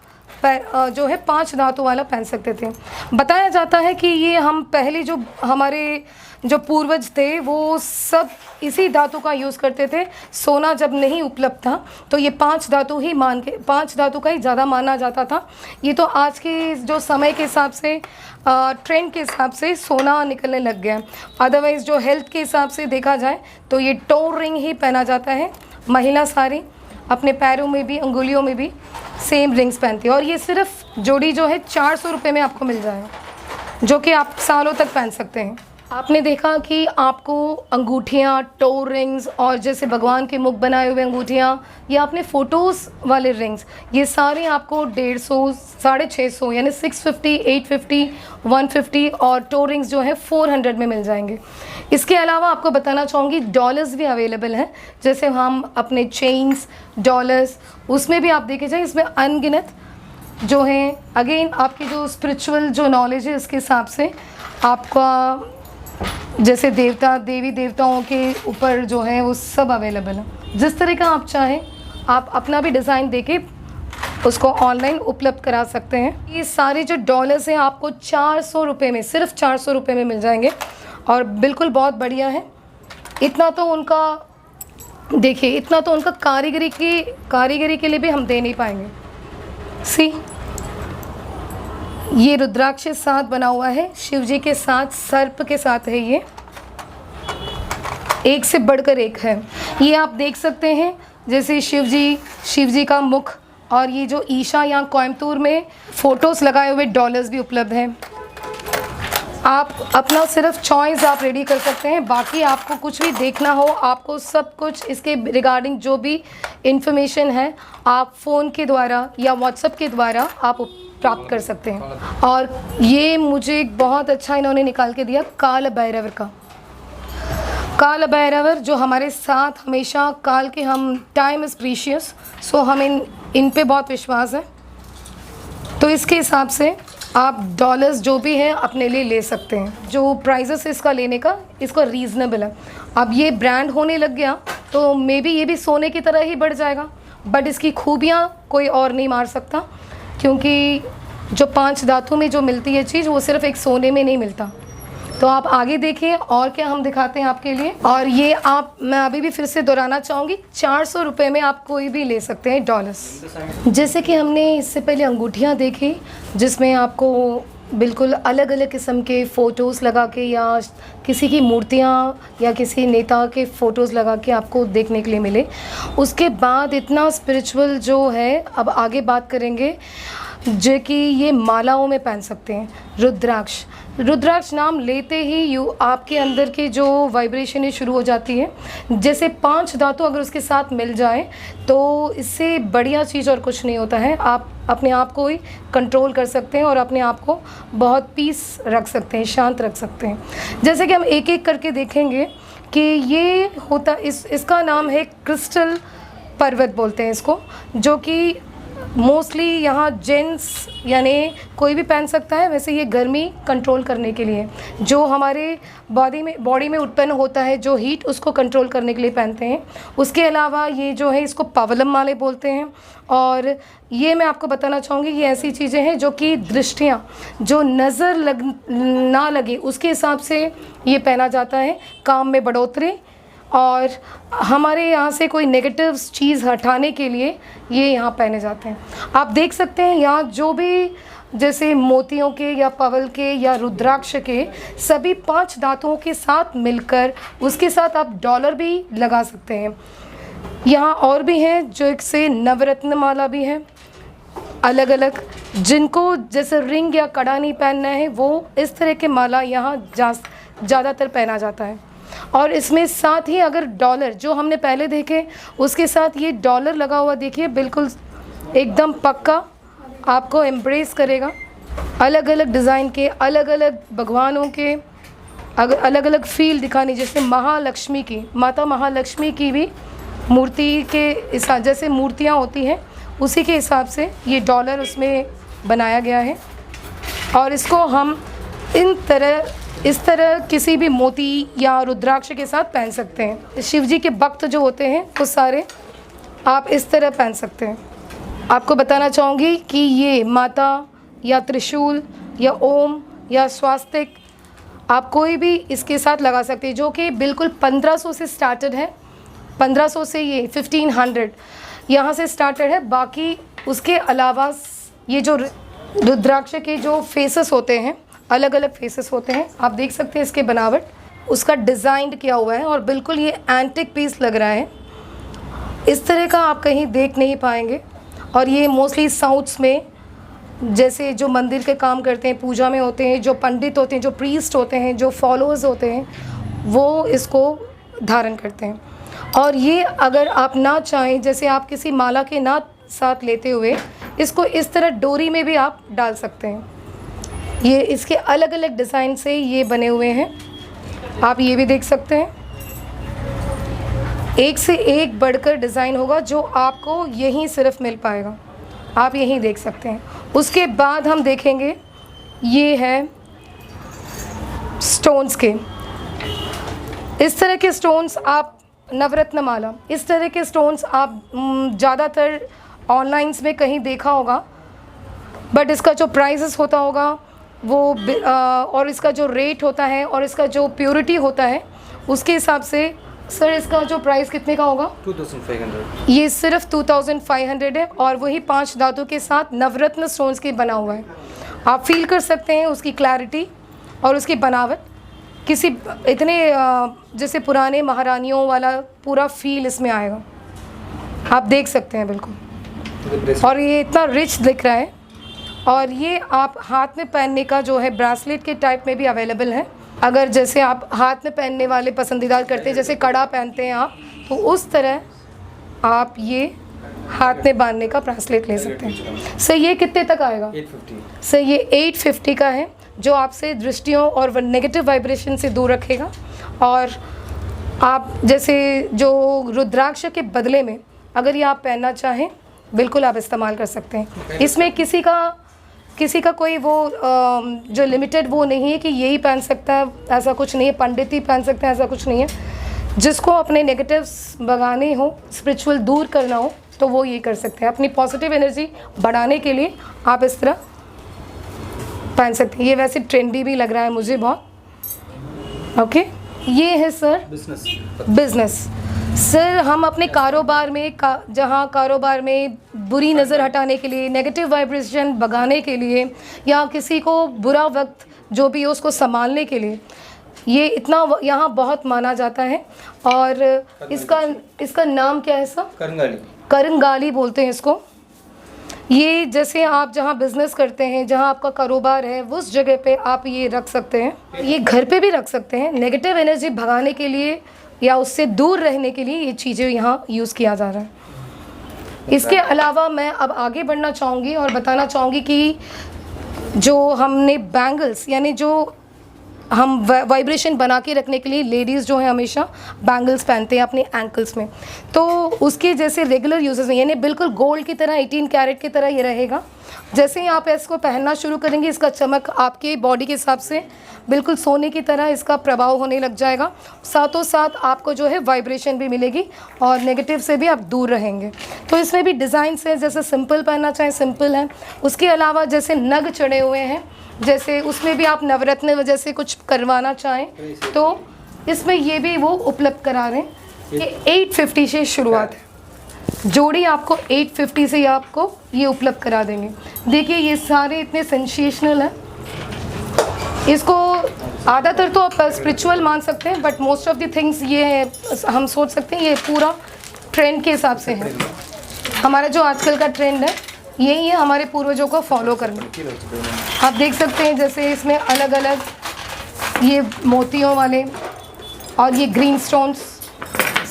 जो है 5 धातु वाला पहन सकते थे। बताया जाता है कि ये हम पहले जो हमारे जो पूर्वज थे वो सब इसी धातु का यूज़ करते थे। सोना जब नहीं उपलब्ध था तो ये 5 धातु का ही ज़्यादा माना जाता था। ये तो आज के जो समय के हिसाब से ट्रेंड के हिसाब से सोना निकलने लग गया। अदरवाइज़ जो हेल्थ के हिसाब से देखा जाए तो ये टो रिंग ही पहना जाता है। महिला सारी अपने पैरों में भी, अंगुलियों में भी सेम रिंग्स पहनती है। और ये सिर्फ जोड़ी जो है 400 रुपये में आपको मिल जाए, जो कि आप सालों तक पहन सकते हैं। आपने देखा कि आपको अंगूठियाँ, टो रिंग्स, और जैसे भगवान के मुख बनाए हुए अंगूठियाँ, या अपने फ़ोटोज़ वाले रिंग्स, ये सारे आपको 150, 650 यानी 650, 850, 150, और टो रिंग्स जो है 400 में मिल जाएंगे। इसके अलावा आपको बताना चाहूँगी डॉलर्स भी अवेलेबल हैं। जैसे हम अपने चेन्स, डॉलर्स, उसमें भी आप देखे जाए, इसमें अनगिनत जो हैं। अगेन आपकी जो स्पिरिचुअल जो नॉलेज है उसके हिसाब से आपका जैसे देवी देवताओं के ऊपर जो है वो सब अवेलेबल है। जिस तरह का आप चाहें आप अपना भी डिज़ाइन देके उसको ऑनलाइन उपलब्ध करा सकते हैं। ये सारे जो डॉलर्स हैं आपको 400 रुपये में, सिर्फ 400 रुपये में मिल जाएंगे, और बिल्कुल बहुत बढ़िया है। इतना तो उनका देखिए, इतना तो उनका कारीगरी के लिए भी हम दे नहीं पाएंगे। सी ये रुद्राक्ष के साथ बना हुआ है, शिव जी के साथ, सर्प के साथ है। ये एक से बढ़कर एक है। ये आप देख सकते हैं जैसे शिव जी का मुख, और ये जो ईशा यहाँ कोयम्बतूर में फ़ोटोज़ लगाए हुए डॉलर्स भी उपलब्ध हैं। आप अपना सिर्फ चॉइस आप रेडी कर सकते हैं। बाकी आपको कुछ भी देखना हो, आपको सब कुछ इसके रिगार्डिंग जो भी इंफॉर्मेशन है आप फ़ोन के द्वारा या व्हाट्सएप के द्वारा आप प्राप्त कर सकते हैं। और ये मुझे एक बहुत अच्छा इन्होंने निकाल के दिया, काल भैरव का। काल भैरव जो हमारे साथ हमेशा, काल के हम टाइम इज़ प्रीशियस, सो हमें इन पे बहुत विश्वास है। तो इसके हिसाब से आप डॉलर्स जो भी हैं अपने लिए ले सकते हैं। जो प्राइजेस इसका लेने का, इसका रीज़नेबल है। अब ये ब्रांड होने लग गया तो मे बी ये भी सोने की तरह ही बढ़ जाएगा, बट इसकी खूबियाँ कोई और नहीं मार सकता, क्योंकि जो 5 धातु में जो मिलती है चीज़ वो सिर्फ एक सोने में नहीं मिलता। तो आप आगे देखिए और क्या हम दिखाते हैं आपके लिए। और ये मैं अभी भी फिर से दोहराना चाहूँगी, 400 रुपये में आप कोई भी ले सकते हैं डॉलर्स। जैसे कि हमने इससे पहले अंगूठियाँ देखी जिसमें आपको बिल्कुल अलग अलग किस्म के फ़ोटोज़ लगा के या किसी की मूर्तियाँ या किसी नेता के फ़ोटोज़ लगा के आपको देखने के लिए मिले। उसके बाद इतना स्पिरिचुअल जो है, अब आगे बात करेंगे जो कि ये मालाओं में पहन सकते हैं। रुद्राक्ष, रुद्राक्ष नाम लेते ही आपके अंदर की जो वाइब्रेशन शुरू हो जाती है। जैसे 5 धातु अगर उसके साथ मिल जाए तो इससे बढ़िया चीज़ और कुछ नहीं होता है। आप अपने आप को ही कंट्रोल कर सकते हैं और अपने आप को बहुत पीस रख सकते हैं, शांत रख सकते हैं। जैसे कि हम एक एक करके देखेंगे कि ये होता, इसका नाम है क्रिस्टल पर्वत बोलते हैं इसको, जो कि मोस्टली यहाँ जेंट्स यानी कोई भी पहन सकता है। वैसे ये गर्मी कंट्रोल करने के लिए, जो हमारे बॉडी में उत्पन्न होता है जो हीट, उसको कंट्रोल करने के लिए पहनते हैं। उसके अलावा ये जो है इसको पवलम माले बोलते हैं। और ये मैं आपको बताना चाहूँगी, ये ऐसी चीज़ें हैं जो कि दृष्टियाँ, जो नज़र ना लगे उसके हिसाब से ये पहना जाता है। काम में बढ़ोतरी और हमारे यहाँ से कोई नेगेटिव चीज़ हटाने के लिए ये यहाँ पहने जाते हैं। आप देख सकते हैं यहाँ जो भी जैसे मोतियों के या पवल के या रुद्राक्ष के सभी 5 धातुओं के साथ मिलकर, उसके साथ आप डॉलर भी लगा सकते हैं। यहाँ और भी हैं जो एक से नवरत्न माला भी है अलग अलग, जिनको जैसे रिंग या कड़ा नहीं पहनना है वो इस तरह के माला यहाँ ज़्यादातर पहना जाता है। और इसमें साथ ही अगर डॉलर जो हमने पहले देखे उसके साथ ये डॉलर लगा हुआ देखिए, बिल्कुल एकदम पक्का आपको एम्ब्रेस करेगा। अलग अलग डिज़ाइन के, अलग अलग भगवानों के अलग अलग फील दिखानी। जैसे महालक्ष्मी की, माता महालक्ष्मी की भी मूर्ति के हिसाब, जैसे मूर्तियाँ होती हैं उसी के हिसाब से ये डॉलर उसमें बनाया गया है। और इसको हम इस तरह किसी भी मोती या रुद्राक्ष के साथ पहन सकते हैं। शिव जी के भक्त जो होते हैं वो सारे आप इस तरह पहन सकते हैं। आपको बताना चाहूँगी कि ये माता या त्रिशूल या ओम या स्वास्तिक आप कोई भी इसके साथ लगा सकते हैं, जो कि बिल्कुल 1500 से स्टार्टेड है। 1500 से ये 1500 यहाँ से स्टार्टेड है। बाकी उसके अलावा ये जो रुद्राक्ष के जो फेसेस होते हैं, अलग अलग फेसेस होते हैं, आप देख सकते हैं इसके बनावट, उसका डिज़ाइन किया हुआ है और बिल्कुल ये एंटिक पीस लग रहा है। इस तरह का आप कहीं देख नहीं पाएंगे। और ये मोस्टली साउथ्स में, जैसे जो मंदिर के काम करते हैं, पूजा में होते हैं, जो पंडित होते हैं, जो प्रीस्ट होते हैं, जो फॉलोअर्स होते हैं, वो इसको धारण करते हैं। और ये अगर आप ना चाहें, जैसे आप किसी माला के ना साथ लेते हुए इसको इस तरह डोरी में भी आप डाल सकते हैं। ये इसके अलग अलग डिज़ाइन से ये बने हुए हैं, आप ये भी देख सकते हैं। एक से एक बढ़कर डिज़ाइन होगा जो आपको यहीं सिर्फ मिल पाएगा, आप यहीं देख सकते हैं। उसके बाद हम देखेंगे ये है स्टोन्स के। इस तरह के स्टोन्स आप, नवरत्न माला, इस तरह के स्टोन्स आप ज़्यादातर ऑनलाइंस में कहीं देखा होगा, बट इसका जो प्राइसेस होता होगा वो और इसका जो रेट होता है और इसका जो प्योरिटी होता है उसके हिसाब से, सर इसका जो प्राइस कितने का होगा? 2500। ये सिर्फ 2500 है और वही 5 धातु के साथ नवरत्न स्टोन्स के बना हुआ है। आप फील कर सकते हैं उसकी क्लैरिटी और उसकी बनावट, किसी इतने जैसे पुराने महारानियों वाला पूरा फील इसमें आएगा, आप देख सकते हैं बिल्कुल। और ये इतना रिच दिख रहा है। और ये आप हाथ में पहनने का जो है ब्रेसलेट के टाइप में भी अवेलेबल है। अगर जैसे आप हाथ में पहनने वाले पसंदीदा करते हैं, जैसे कड़ा पहनते हैं आप, तो उस तरह आप ये हाथ में बांधने का ब्रेसलेट ले सकते हैं। सर ये कितने तक आएगा? 850। सर ये 850 का है, जो आपसे दृष्टियों और नेगेटिव वाइब्रेशन से दूर रखेगा। और आप जैसे जो रुद्राक्ष के बदले में अगर ये आप पहनना चाहें, बिल्कुल आप इस्तेमाल कर सकते हैं। इसमें किसी का कोई वो जो लिमिटेड वो नहीं है कि यही पहन सकता है, ऐसा कुछ नहीं है। पंडित ही पहन सकते हैं, ऐसा कुछ नहीं है। जिसको अपने नेगेटिव्स भगाने हो, स्पिरिचुअल दूर करना हो, तो वो ये कर सकते हैं। अपनी पॉजिटिव एनर्जी बढ़ाने के लिए आप इस तरह पहन सकते हैं। ये वैसे ट्रेंडी भी लग रहा है मुझे बहुत। ओके, ये है सर बिजनेस। सर हम अपने कारोबार में जहाँ कारोबार में बुरी नज़र हटाने के लिए, नेगेटिव वाइब्रेशन भगाने के लिए, या किसी को बुरा वक्त जो भी हो उसको संभालने के लिए, ये इतना यहाँ बहुत माना जाता है। और इसका नाम क्या है सर? करंगाली। करंगाली बोलते हैं इसको। ये जैसे आप जहाँ बिज़नेस करते हैं, जहाँ आपका कारोबार है, उस जगह पे आप ये रख सकते हैं। ये घर पे भी रख सकते हैं। नेगेटिव एनर्जी भगाने के लिए या उससे दूर रहने के लिए ये चीज़ें यहाँ यूज़ किया जा रहा है। इसके अलावा मैं अब आगे बढ़ना चाहूँगी और बताना चाहूँगी कि जो हमने बैंगल्स, यानी जो हम वाइब्रेशन बना के रखने के लिए लेडीज़ जो है हमेशा बैंगल्स पहनते हैं अपने एंकल्स में, तो उसके जैसे रेगुलर यूजेस में, यानी बिल्कुल गोल्ड की तरह 18 कैरेट की तरह ये रहेगा। जैसे ही आप इसको पहनना शुरू करेंगे, इसका चमक आपके बॉडी के हिसाब से बिल्कुल सोने की तरह इसका प्रभाव होने लग जाएगा। साथों साथ आपको जो है वाइब्रेशन भी मिलेगी और नेगेटिव से भी आप दूर रहेंगे। तो इसमें भी डिज़ाइंस हैं, जैसे सिंपल पहनना चाहें सिंपल है। उसके अलावा जैसे नग चढ़े हुए हैं, जैसे उसमें भी आप नवरत्न वजह से कुछ करवाना चाहें तो इसमें ये भी वो उपलब्ध करा रहे हैं। ये 850 से शुरुआत है, जोड़ी आपको 850 से आपको ये उपलब्ध करा देंगे। देखिए ये सारे इतने सेंसेशनल हैं। इसको ज़्यादातर तो आप स्पिरिचुअल मान सकते हैं, but most of the things ये है, हम सोच सकते हैं ये पूरा ट्रेंड के हिसाब से है। हमारा जो आजकल का ट्रेंड है यही है, हमारे पूर्वजों को फॉलो करना। आप देख सकते हैं जैसे इसमें अलग अलग ये मोतियों वाले और ये ग्रीन स्टोन्स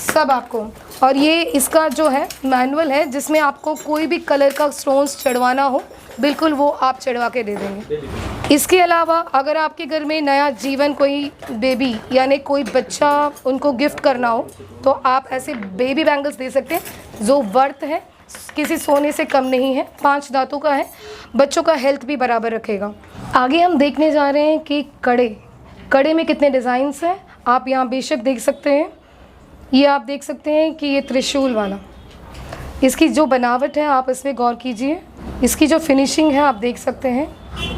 सब आपको, और ये इसका जो है मैनुअल है जिसमें आपको कोई भी कलर का स्टोन्स चढ़वाना हो बिल्कुल वो आप चढ़वा के दे देंगे। इसके अलावा अगर आपके घर में नया जीवन, कोई बेबी यानी कोई बच्चा उनको गिफ्ट करना हो तो आप ऐसे बेबी बैंगल्स दे सकते हैं जो वर्थ है, किसी सोने से कम नहीं है, 5 धातु का है, बच्चों का हेल्थ भी बराबर रखेगा। आगे हम देखने जा रहे हैं कि कड़े में कितने डिज़ाइंस हैं। आप यहाँ बेशक देख सकते हैं, ये आप देख सकते हैं कि ये त्रिशूल वाला, इसकी जो बनावट है आप इसमें गौर कीजिए। इसकी जो फिनिशिंग है आप देख सकते हैं।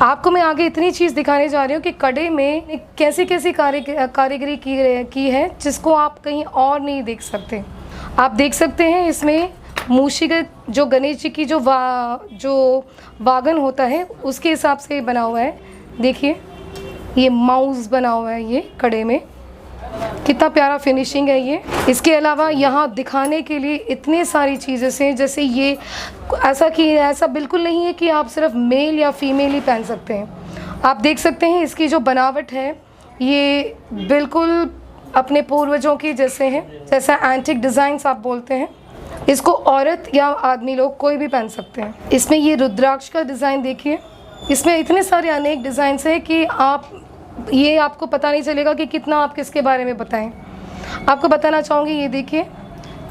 आपको मैं आगे इतनी चीज़ दिखाने जा रही हूँ कि कड़े में कैसी कैसी कारीगरी की है जिसको आप कहीं और नहीं देख सकते। आप देख सकते हैं इसमें मूषिगत जो गणेश जी की जो वागन होता है उसके हिसाब से बना हुआ है। देखिए ये माउस बना हुआ है, ये कड़े में कितना प्यारा फिनिशिंग है ये। इसके अलावा यहाँ दिखाने के लिए इतने सारी चीज़ें से, जैसे ये ऐसा बिल्कुल नहीं है कि आप सिर्फ मेल या फीमेल ही पहन सकते हैं। आप देख सकते हैं इसकी जो बनावट है ये बिल्कुल अपने पूर्वजों की जैसे है, जैसा एंटिक डिज़ाइंस आप बोलते हैं। इसको औरत या आदमी लोग कोई भी पहन सकते हैं। इसमें ये रुद्राक्ष का डिज़ाइन देखिए, इसमें इतने सारे अनेक डिज़ाइंस हैं कि आपको पता नहीं चलेगा कि कितना आप किसके बारे में बताएं। आपको बताना चाहूँगी, ये देखिए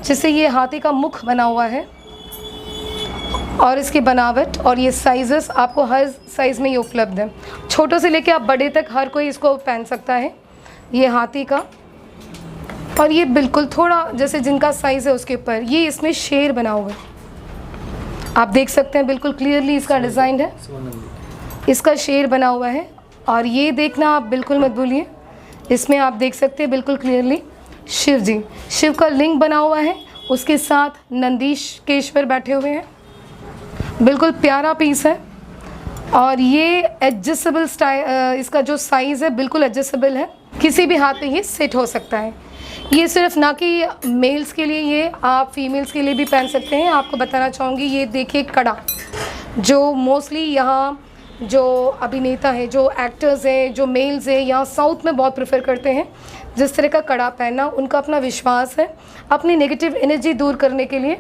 जिससे ये हाथी का मुख बना हुआ है और इसकी बनावट और ये साइजेस आपको हर साइज़ में ये उपलब्ध है। छोटों से लेकर आप बड़े तक हर कोई इसको पहन सकता है। ये हाथी का, और ये बिल्कुल थोड़ा जैसे जिनका साइज़ है उसके ऊपर ये इसमें शेर बना हुआ है। आप देख सकते हैं बिल्कुल क्लियरली इसका डिज़ाइन है, इसका शेर बना हुआ है। और ये देखना आप बिल्कुल मत भूलिए, इसमें आप देख सकते हैं बिल्कुल क्लियरली शिव का लिंग बना हुआ है, उसके साथ नंदीकेश्वर बैठे हुए हैं। बिल्कुल प्यारा पीस है और ये एडजस्टेबल स्टाइल, इसका जो साइज़ है बिल्कुल एडजस्टेबल है, किसी भी हाथ पे ये सेट हो सकता है। ये सिर्फ ना कि मेल्स के लिए, ये आप फीमेल्स के लिए भी पहन सकते हैं। आपको बताना चाहूँगी ये देखिए कड़ा, जो मोस्टली यहाँ जो अभिनेता हैं, जो एक्टर्स हैं, जो मेल्स हैं, यहाँ साउथ में बहुत प्रेफर करते हैं जिस तरह का कड़ा पहनना। उनका अपना विश्वास है, अपनी नेगेटिव एनर्जी दूर करने के लिए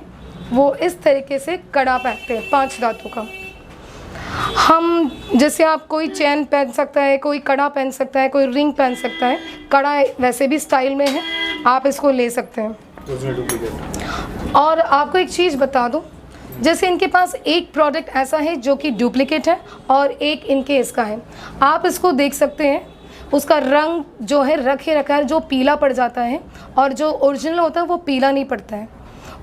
वो इस तरीके से कड़ा पहनते हैं 5 धातु का। हम जैसे आप कोई चैन पहन सकता है, कोई कड़ा पहन सकता है, कोई रिंग पहन सकता है। कड़ा वैसे भी स्टाइल में है, आप इसको ले सकते हैं। और आपको एक चीज़ बता दूं, जैसे इनके पास एक प्रोडक्ट ऐसा है जो कि डुप्लीकेट है और एक इनके इसका है। आप इसको देख सकते हैं, उसका रंग जो है रखा है, जो पीला पड़ जाता है, और जो ओरिजिनल होता है वो पीला नहीं पड़ता है।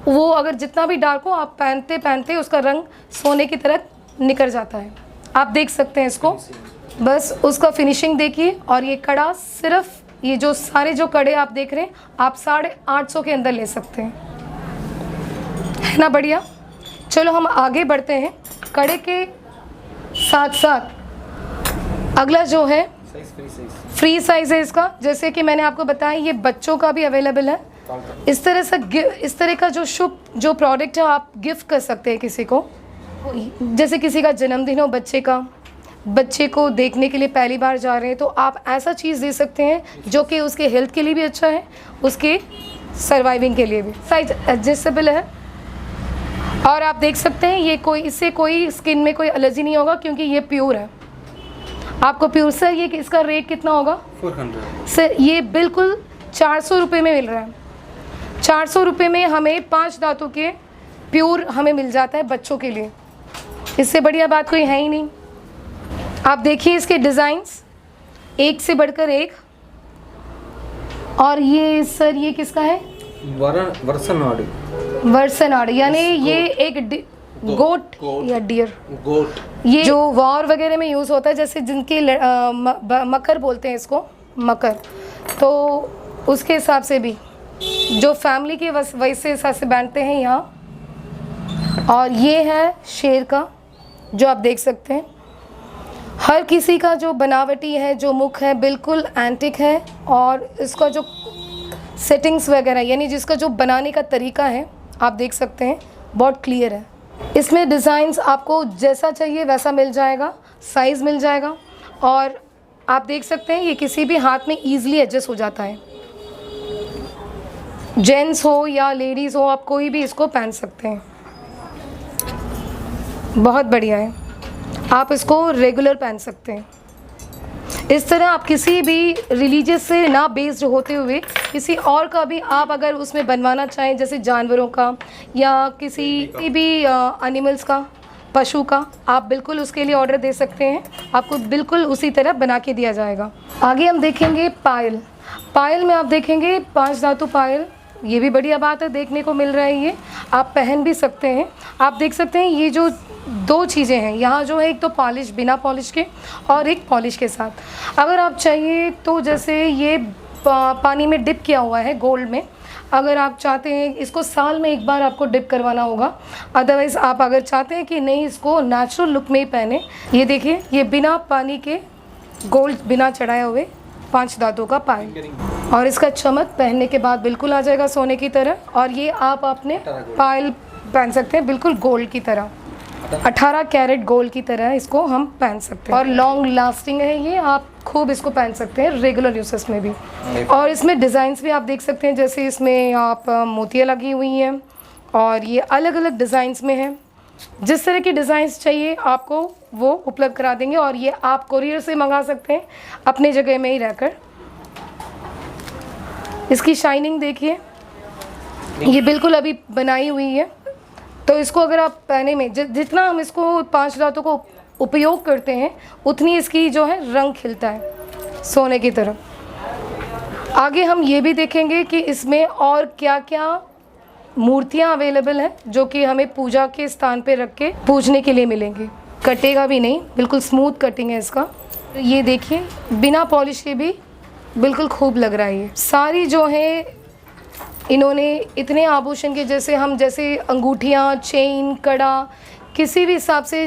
वो अगर जितना भी डार्क हो, आप पहनते पहनते उसका रंग सोने की तरह निकल जाता है। आप देख सकते हैं इसको, बस उसका फिनिशिंग देखिए। और ये कड़ा सिर्फ ये जो सारे जो कड़े आप देख रहे हैं आप 850 के अंदर ले सकते हैं, है ना बढ़िया। चलो हम आगे बढ़ते हैं। कड़े के साथ साथ अगला जो है फ्री साइज है इसका, जैसे कि मैंने आपको बताया ये बच्चों का भी अवेलेबल है। इस तरह का जो शुभ जो प्रोडक्ट है आप गिफ्ट कर सकते हैं किसी को, जैसे किसी का जन्मदिन हो बच्चे को देखने के लिए पहली बार जा रहे हैं तो आप ऐसा चीज़ दे सकते हैं जो कि उसके हेल्थ के लिए भी अच्छा है, उसके सर्वाइविंग के लिए भी। साइज एडजस्टेबल है और आप देख सकते हैं ये इससे कोई स्किन में कोई एलर्जी नहीं होगा क्योंकि ये प्योर है। आपको प्योर सर ये इसका रेट कितना होगा? 400 सर ये बिल्कुल 400 रुपये में मिल रहा है। 400 रुपये में हमें 5 दांतों के प्योर हमें मिल जाता है बच्चों के लिए, इससे बढ़िया बात कोई है ही नहीं। आप देखिए इसके डिज़ाइंस एक से बढ़कर एक। और ये सर ये किसका है? वर्सनाड, यानी ये एक गोट या डियर, ये जो वॉर वगैरह में यूज़ होता है, जैसे जिनके मकर बोलते हैं इसको, मकर, तो उसके हिसाब से भी जो फैमिली के वैसे हिसाब से बांधते हैं यहाँ। और ये है शेर का, जो आप देख सकते हैं हर किसी का जो बनावटी है, जो मुख है बिल्कुल एंटिक है, और इसका जो सेटिंग्स वगैरह यानी जिसका जो बनाने का तरीका है आप देख सकते हैं बहुत क्लियर है। इसमें डिज़ाइंस आपको जैसा चाहिए वैसा मिल जाएगा, साइज़ मिल जाएगा, और आप देख सकते हैं ये किसी भी हाथ में ईज़िली एडजस्ट हो जाता है। जेंट्स हो या लेडीज़ हो आप कोई भी इसको पहन सकते हैं, बहुत बढ़िया है। आप इसको रेगुलर पहन सकते हैं। इस तरह आप किसी भी रिलीजियस से ना बेस्ड होते हुए किसी और का भी आप अगर उसमें बनवाना चाहें, जैसे जानवरों का या किसी भी एनिमल्स का, पशु का, आप बिल्कुल उसके लिए ऑर्डर दे सकते हैं, आपको बिल्कुल उसी तरह बना के दिया जाएगा। आगे हम देखेंगे पायल में आप देखेंगे 5 धातु पायल, ये भी बढ़िया बात है, देखने को मिल रहा है, ये आप पहन भी सकते हैं। आप देख सकते हैं ये जो 2 चीज़ें हैं यहाँ, जो है एक तो पॉलिश, बिना पॉलिश के, और एक पॉलिश के साथ। अगर आप चाहिए तो जैसे ये पानी में डिप किया हुआ है गोल्ड में, अगर आप चाहते हैं इसको साल में एक बार आपको डिप करवाना होगा, अदरवाइज़ आप अगर चाहते हैं कि नहीं इसको नेचुरल लुक में ही पहने, ये देखिए ये बिना पानी के गोल्ड बिना चढ़ाए हुए 5 दांतों का पायल, और इसका चमक पहनने के बाद बिल्कुल आ जाएगा सोने की तरह। और ये आप अपने पायल पहन सकते हैं बिल्कुल गोल्ड की तरह, 18 कैरेट गोल्ड की तरह इसको हम पहन सकते हैं, और लॉन्ग लास्टिंग है ये, आप खूब इसको पहन सकते हैं रेगुलर यूसेस में भी। और इसमें डिज़ाइंस भी आप देख सकते हैं, जैसे इसमें आप मोतियाँ लगी हुई हैं, और ये अलग अलग डिज़ाइंस में है। जिस तरह की डिज़ाइंस चाहिए आपको वो उपलब्ध करा देंगे, और ये आप कोरियर से मंगा सकते हैं अपने जगह में ही रहकर। इसकी शाइनिंग देखिए, ये बिल्कुल अभी बनाई हुई है, तो इसको अगर आप पहने में जितना हम इसको 5 दांतों को उपयोग करते हैं उतनी इसकी जो है रंग खिलता है सोने की तरह। आगे हम ये भी देखेंगे कि इसमें और क्या क्या मूर्तियाँ अवेलेबल हैं जो कि हमें पूजा के स्थान पे रख के पूजने के लिए मिलेंगे। कटेगा भी नहीं, बिल्कुल स्मूथ कटिंग है इसका। ये देखिए बिना पॉलिश के भी बिल्कुल खूब लग रहा है। ये सारी जो है इन्होंने इतने आभूषण के, जैसे अंगूठियाँ, चेन, कड़ा, किसी भी हिसाब से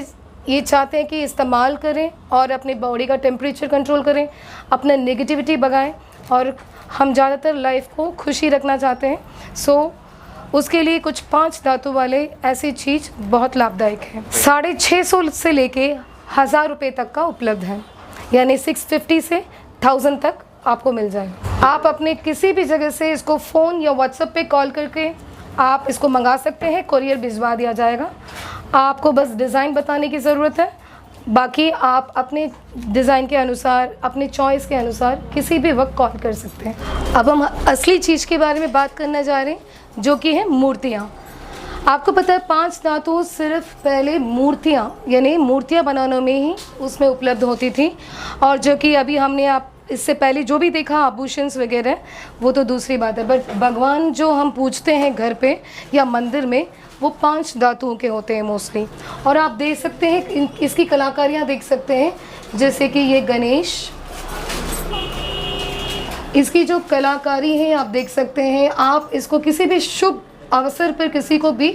ये चाहते हैं कि इस्तेमाल करें और अपने बॉडी का टेम्परेचर कंट्रोल करें, अपना नेगेटिविटी भगाएं, और हम ज़्यादातर लाइफ को खुशी रखना चाहते हैं। सो उसके लिए कुछ 5 धातु वाले ऐसी चीज़ बहुत लाभदायक है। 650 से लेके 1000 रुपये तक का उपलब्ध है, यानी 650 से 1000 तक आपको मिल जाएगा। आप अपने किसी भी जगह से इसको फ़ोन या व्हाट्सएप पे कॉल करके आप इसको मंगा सकते हैं, कोरियर भिजवा दिया जाएगा। आपको बस डिज़ाइन बताने की ज़रूरत है, बाकी आप अपने डिज़ाइन के अनुसार, अपने चॉइस के अनुसार किसी भी वक्त कॉल कर सकते हैं। अब हम असली चीज़ के बारे में बात करने जा रहे हैं, जो कि है मूर्तियाँ। आपको पता है 5 धातु सिर्फ पहले मूर्तियाँ, यानी मूर्तियाँ बनाने में ही उसमें उपलब्ध होती थी, और जो कि अभी हमने आप इससे पहले जो भी देखा आभूषण वगैरह वो तो दूसरी बात है, बट भगवान जो हम पूजते हैं घर पे या मंदिर में वो 5 धातुओं के होते हैं मोस्टली। और आप देख सकते हैं इसकी कलाकारियाँ देख सकते हैं, जैसे कि ये गणेश, इसकी जो कलाकारी है आप देख सकते हैं। आप इसको किसी भी शुभ अवसर पर किसी को भी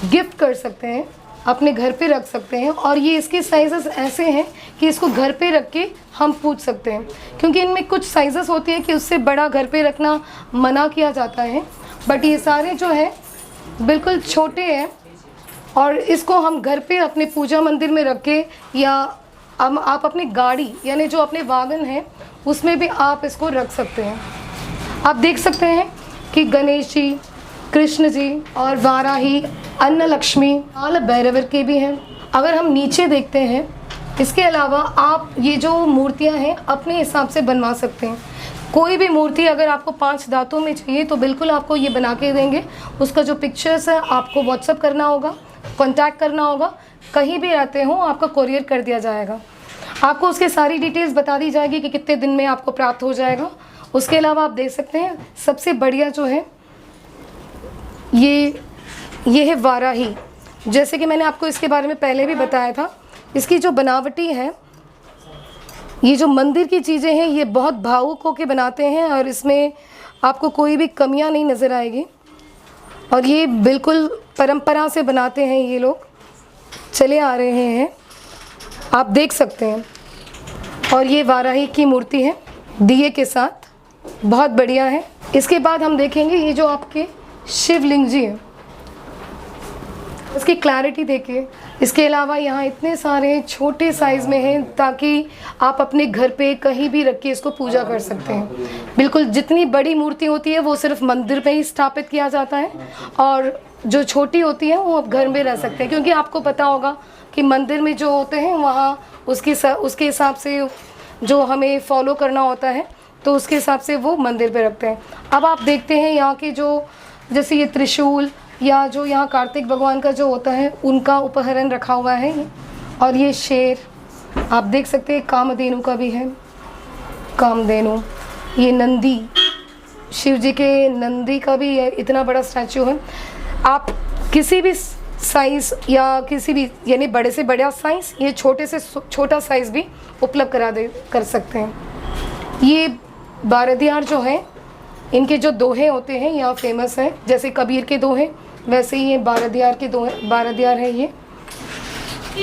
गिफ्ट कर सकते हैं, अपने घर पे रख सकते हैं। और ये इसके साइजेस ऐसे हैं कि इसको घर पे रख के हम पूज सकते हैं, क्योंकि इनमें कुछ साइजेस होती हैं कि उससे बड़ा घर पे रखना मना किया जाता है, बट ये सारे जो हैं बिल्कुल छोटे हैं और इसको हम घर पे अपने पूजा मंदिर में रख के या आप अपनी गाड़ी यानी जो अपने वाहन है उसमें भी आप इसको रख सकते हैं। आप देख सकते हैं कि गणेश जी, कृष्ण जी और वाराही, अन्न लक्ष्मी, काल भैरवर के भी हैं। अगर हम नीचे देखते हैं, इसके अलावा आप ये जो मूर्तियां हैं अपने हिसाब से बनवा सकते हैं। कोई भी मूर्ति अगर आपको 5 दांतों में चाहिए तो बिल्कुल आपको ये बना के देंगे। उसका जो पिक्चर्स है आपको व्हाट्सअप करना होगा, कांटेक्ट करना होगा, कहीं भी रहते हो आपका कोरियर कर दिया जाएगा। आपको उसके सारी डिटेल्स बता दी जाएगी कि कितने दिन में आपको प्राप्त हो जाएगा। उसके अलावा आप देख सकते हैं सबसे बढ़िया जो है ये है वाराही। जैसे कि मैंने आपको इसके बारे में पहले भी बताया था, इसकी जो बनावटी है, ये जो मंदिर की चीज़ें हैं ये बहुत भावुक होकर बनाते हैं और इसमें आपको कोई भी कमियां नहीं नज़र आएगी। और ये बिल्कुल परंपरा से बनाते हैं, ये लोग चले आ रहे हैं, आप देख सकते हैं। और ये वाराही की मूर्ति है दिए के साथ, बहुत बढ़िया है। इसके बाद हम देखेंगे ये जो आपके शिवलिंग जी हैं, इसकी क्लैरिटी देखिए। इसके अलावा यहाँ इतने सारे छोटे साइज़ में हैं ताकि आप अपने घर पे कहीं भी रख के इसको पूजा कर सकते हैं। बिल्कुल जितनी बड़ी मूर्ति होती है वो सिर्फ मंदिर में ही स्थापित किया जाता है और जो छोटी होती है वो आप घर में रह सकते हैं, क्योंकि आपको पता होगा कि मंदिर में जो होते हैं वहाँ उसके हिसाब से जो हमें फॉलो करना होता है तो उसके हिसाब से वो मंदिर पे रखते हैं। अब आप देखते हैं यहाँ के जो जैसे ये त्रिशूल या जो यहाँ कार्तिक भगवान का जो होता है उनका उपकरण रखा हुआ है। और ये शेर आप देख सकते हैं, कामधेनु का भी है, कामधेनु। ये नंदी, शिव जी के नंदी का भी इतना बड़ा स्टैचू है। आप किसी भी साइज़ या किसी भी यानी बड़े से बड़ा साइज़, ये छोटे से छोटा साइज़ भी उपलब्ध कर सकते हैं। ये बारदियार जो है, इनके जो दोहे होते हैं यहाँ फेमस है, जैसे कबीर के दोहे वैसे ही ये बारदियार के दोहे, बारदियार है ये।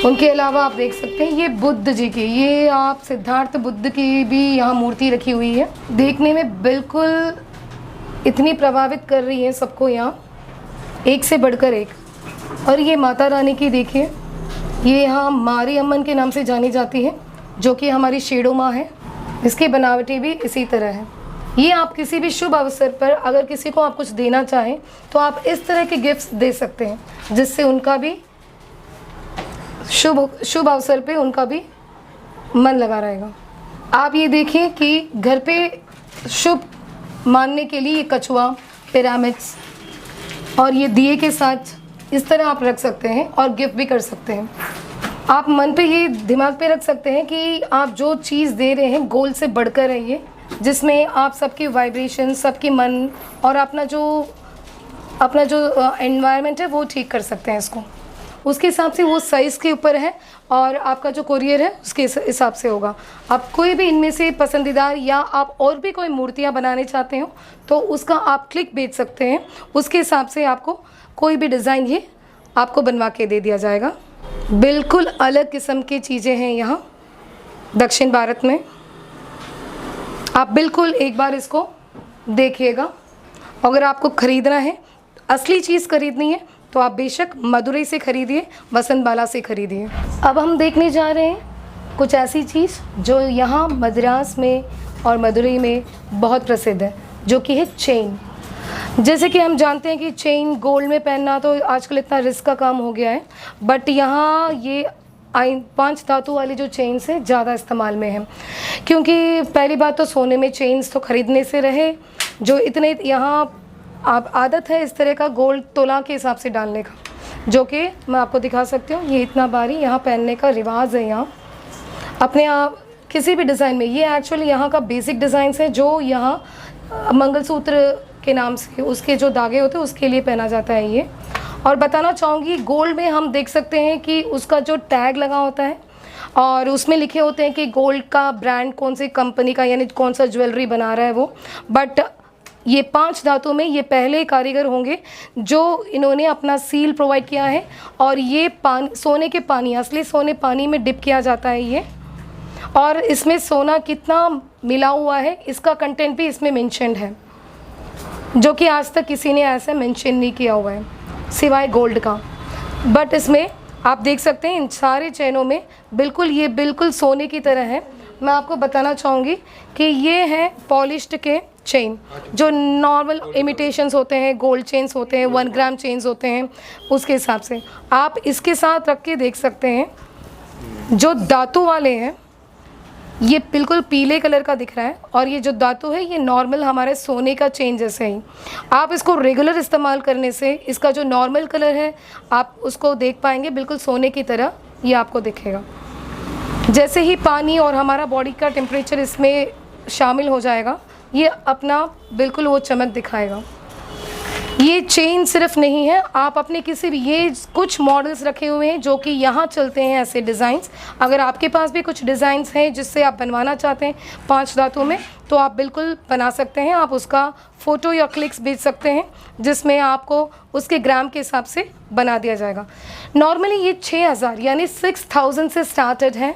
उनके अलावा आप देख सकते हैं ये बुद्ध जी की, ये आप सिद्धार्थ बुद्ध की भी यहाँ मूर्ति रखी हुई है। देखने में बिल्कुल इतनी प्रभावित कर रही है सबको यहाँ, एक से बढ़कर एक। और ये माता रानी की देखिए, ये यहाँ मारी अम्मन के नाम से जानी जाती है, जो कि हमारी शेडो माँ है। इसकी बनावटी भी इसी तरह है। ये आप किसी भी शुभ अवसर पर अगर किसी को आप कुछ देना चाहें तो आप इस तरह के गिफ्ट्स दे सकते हैं, जिससे उनका भी शुभ अवसर पे उनका भी मन लगा रहेगा। आप ये देखिए कि घर पे शुभ मानने के लिए ये कछुआ, पिरामिड्स और ये दिए के साथ इस तरह आप रख सकते हैं और गिफ्ट भी कर सकते हैं। आप मन पे ये दिमाग पे रख सकते हैं कि आप जो चीज़ दे रहे हैं गोल से बढ़कर है ये, जिसमें आप सबकी वाइब्रेशन, सबकी मन और अपना जो एनवायरनमेंट है वो ठीक कर सकते हैं इसको। उसके हिसाब से वो साइज़ के ऊपर है और आपका जो कोरियर है उसके हिसाब से होगा। आप कोई भी इनमें से पसंदीदा या आप और भी कोई मूर्तियाँ बनाने चाहते हो तो उसका आप क्लिक भेज सकते हैं, उसके हिसाब से आपको कोई भी डिज़ाइन ये आपको बनवा के दे दिया जाएगा। बिल्कुल अलग किस्म की चीज़ें हैं यहाँ दक्षिण भारत में। आप बिल्कुल एक बार इसको देखिएगा। अगर आपको ख़रीदना है, असली चीज़ खरीदनी है तो आप बेशक मदुरई से ख़रीदिए, वसंत बाला से ख़रीदिए। अब हम देखने जा रहे हैं कुछ ऐसी चीज़ जो यहाँ मद्रास में और मदुरई में बहुत प्रसिद्ध है, जो कि है चेन। जैसे कि हम जानते हैं कि चेन गोल्ड में पहनना तो आजकल इतना रिस्क का काम हो गया है, बट यहाँ ये 5 धातु वाली जो चेन्स है ज़्यादा इस्तेमाल में है। क्योंकि पहली बात तो सोने में चेन्स तो ख़रीदने से रहे, जो इतने यहाँ आप आदत है इस तरह का गोल्ड तोला के हिसाब से डालने का, जो कि मैं आपको दिखा सकती हूँ। ये इतना बारी यहाँ पहनने का रिवाज है यहाँ अपने आप किसी भी डिज़ाइन में। ये एक्चुअली यहाँ का बेसिक डिज़ाइन है जो यहाँ मंगलसूत्र के नाम से उसके जो धागे होते हैं उसके लिए पहना जाता है ये। और बताना चाहूँगी गोल्ड में हम देख सकते हैं कि उसका जो टैग लगा होता है और उसमें लिखे होते हैं कि गोल्ड का ब्रांड कौन सी कंपनी का, यानी कौन सा ज्वेलरी बना रहा है वो। बट ये 5 धातु में ये पहले कारीगर होंगे जो इन्होंने अपना सील प्रोवाइड किया है। और ये सोने के पानी, असली सोने पानी में डिप किया जाता है ये। और इसमें सोना कितना मिला हुआ है इसका कंटेंट भी इसमें मेंशन्ड है, जो कि आज तक किसी ने ऐसा मेंशन नहीं किया हुआ है सिवाय गोल्ड का। बट इसमें आप देख सकते हैं इन सारे चैनों में बिल्कुल सोने की तरह है। मैं आपको बताना चाहूँगी कि ये है पॉलिश्ड के चेन, जो नॉर्मल इमिटेशंस होते हैं, गोल्ड चेन्स होते हैं, 1 ग्राम चेन्स होते हैं, उसके हिसाब से आप इसके साथ रख के देख सकते हैं। जो धातु वाले हैं ये बिल्कुल पीले कलर का दिख रहा है, और ये जो धातु है ये नॉर्मल हमारे सोने का चेन जैसे ही। आप इसको रेगुलर इस्तेमाल करने से इसका जो नॉर्मल कलर है आप उसको देख पाएंगे, बिल्कुल सोने की तरह ये आपको दिखेगा। जैसे ही पानी और हमारा बॉडी का टेम्परेचर इसमें शामिल हो जाएगा ये अपना बिल्कुल वो चमक दिखाएगा। ये चेन सिर्फ नहीं है, आप अपने किसी भी, ये कुछ मॉडल्स रखे हुए हैं जो कि यहाँ चलते हैं ऐसे डिज़ाइंस। अगर आपके पास भी कुछ डिज़ाइंस हैं जिससे आप बनवाना चाहते हैं 5 धातु में, तो आप बिल्कुल बना सकते हैं। आप उसका फ़ोटो या क्लिक्स भेज सकते हैं जिसमें आपको उसके ग्राम के हिसाब से बना दिया जाएगा। नॉर्मली ये 6000 यानी 6000 से स्टार्टेड है,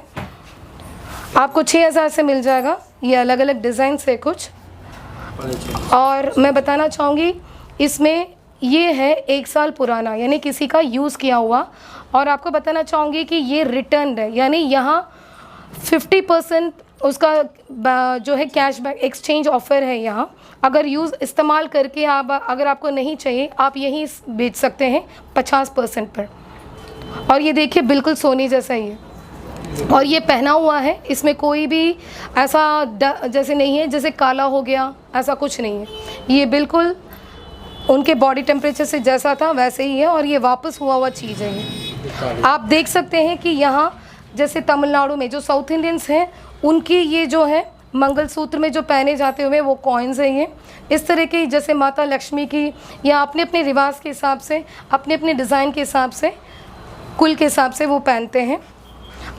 आपको 6000 से मिल जाएगा। ये अलग अलग डिज़ाइंस है कुछ। और मैं बताना चाहूँगी इसमें ये है 1 साल पुराना, यानी किसी का यूज़ किया हुआ। और आपको बताना चाहूँगी कि ये रिटर्न है, यानी यहाँ 50% उसका जो है कैशबैक एक्सचेंज ऑफ़र है यहाँ। अगर यूज़ इस्तेमाल करके आप, अगर आपको नहीं चाहिए, आप यहीं बेच सकते हैं 50% पर। और ये देखिए बिल्कुल सोने जैसा ही है, और ये पहना हुआ है, इसमें कोई भी ऐसा जैसे नहीं है जैसे काला हो गया, ऐसा कुछ नहीं है। ये बिल्कुल उनके बॉडी टेम्परेचर से जैसा था वैसे ही है, और ये वापस हुआ चीज़ है ये। आप देख सकते हैं कि यहाँ जैसे तमिलनाडु में जो साउथ इंडियंस हैं उनकी ये जो है मंगलसूत्र में जो पहने जाते हुए वो कॉइन्स हैं ये। इस तरह की जैसे माता लक्ष्मी की, या अपने अपने रिवाज के हिसाब से, अपने अपने डिज़ाइन के हिसाब से, कुल के हिसाब से वो पहनते हैं।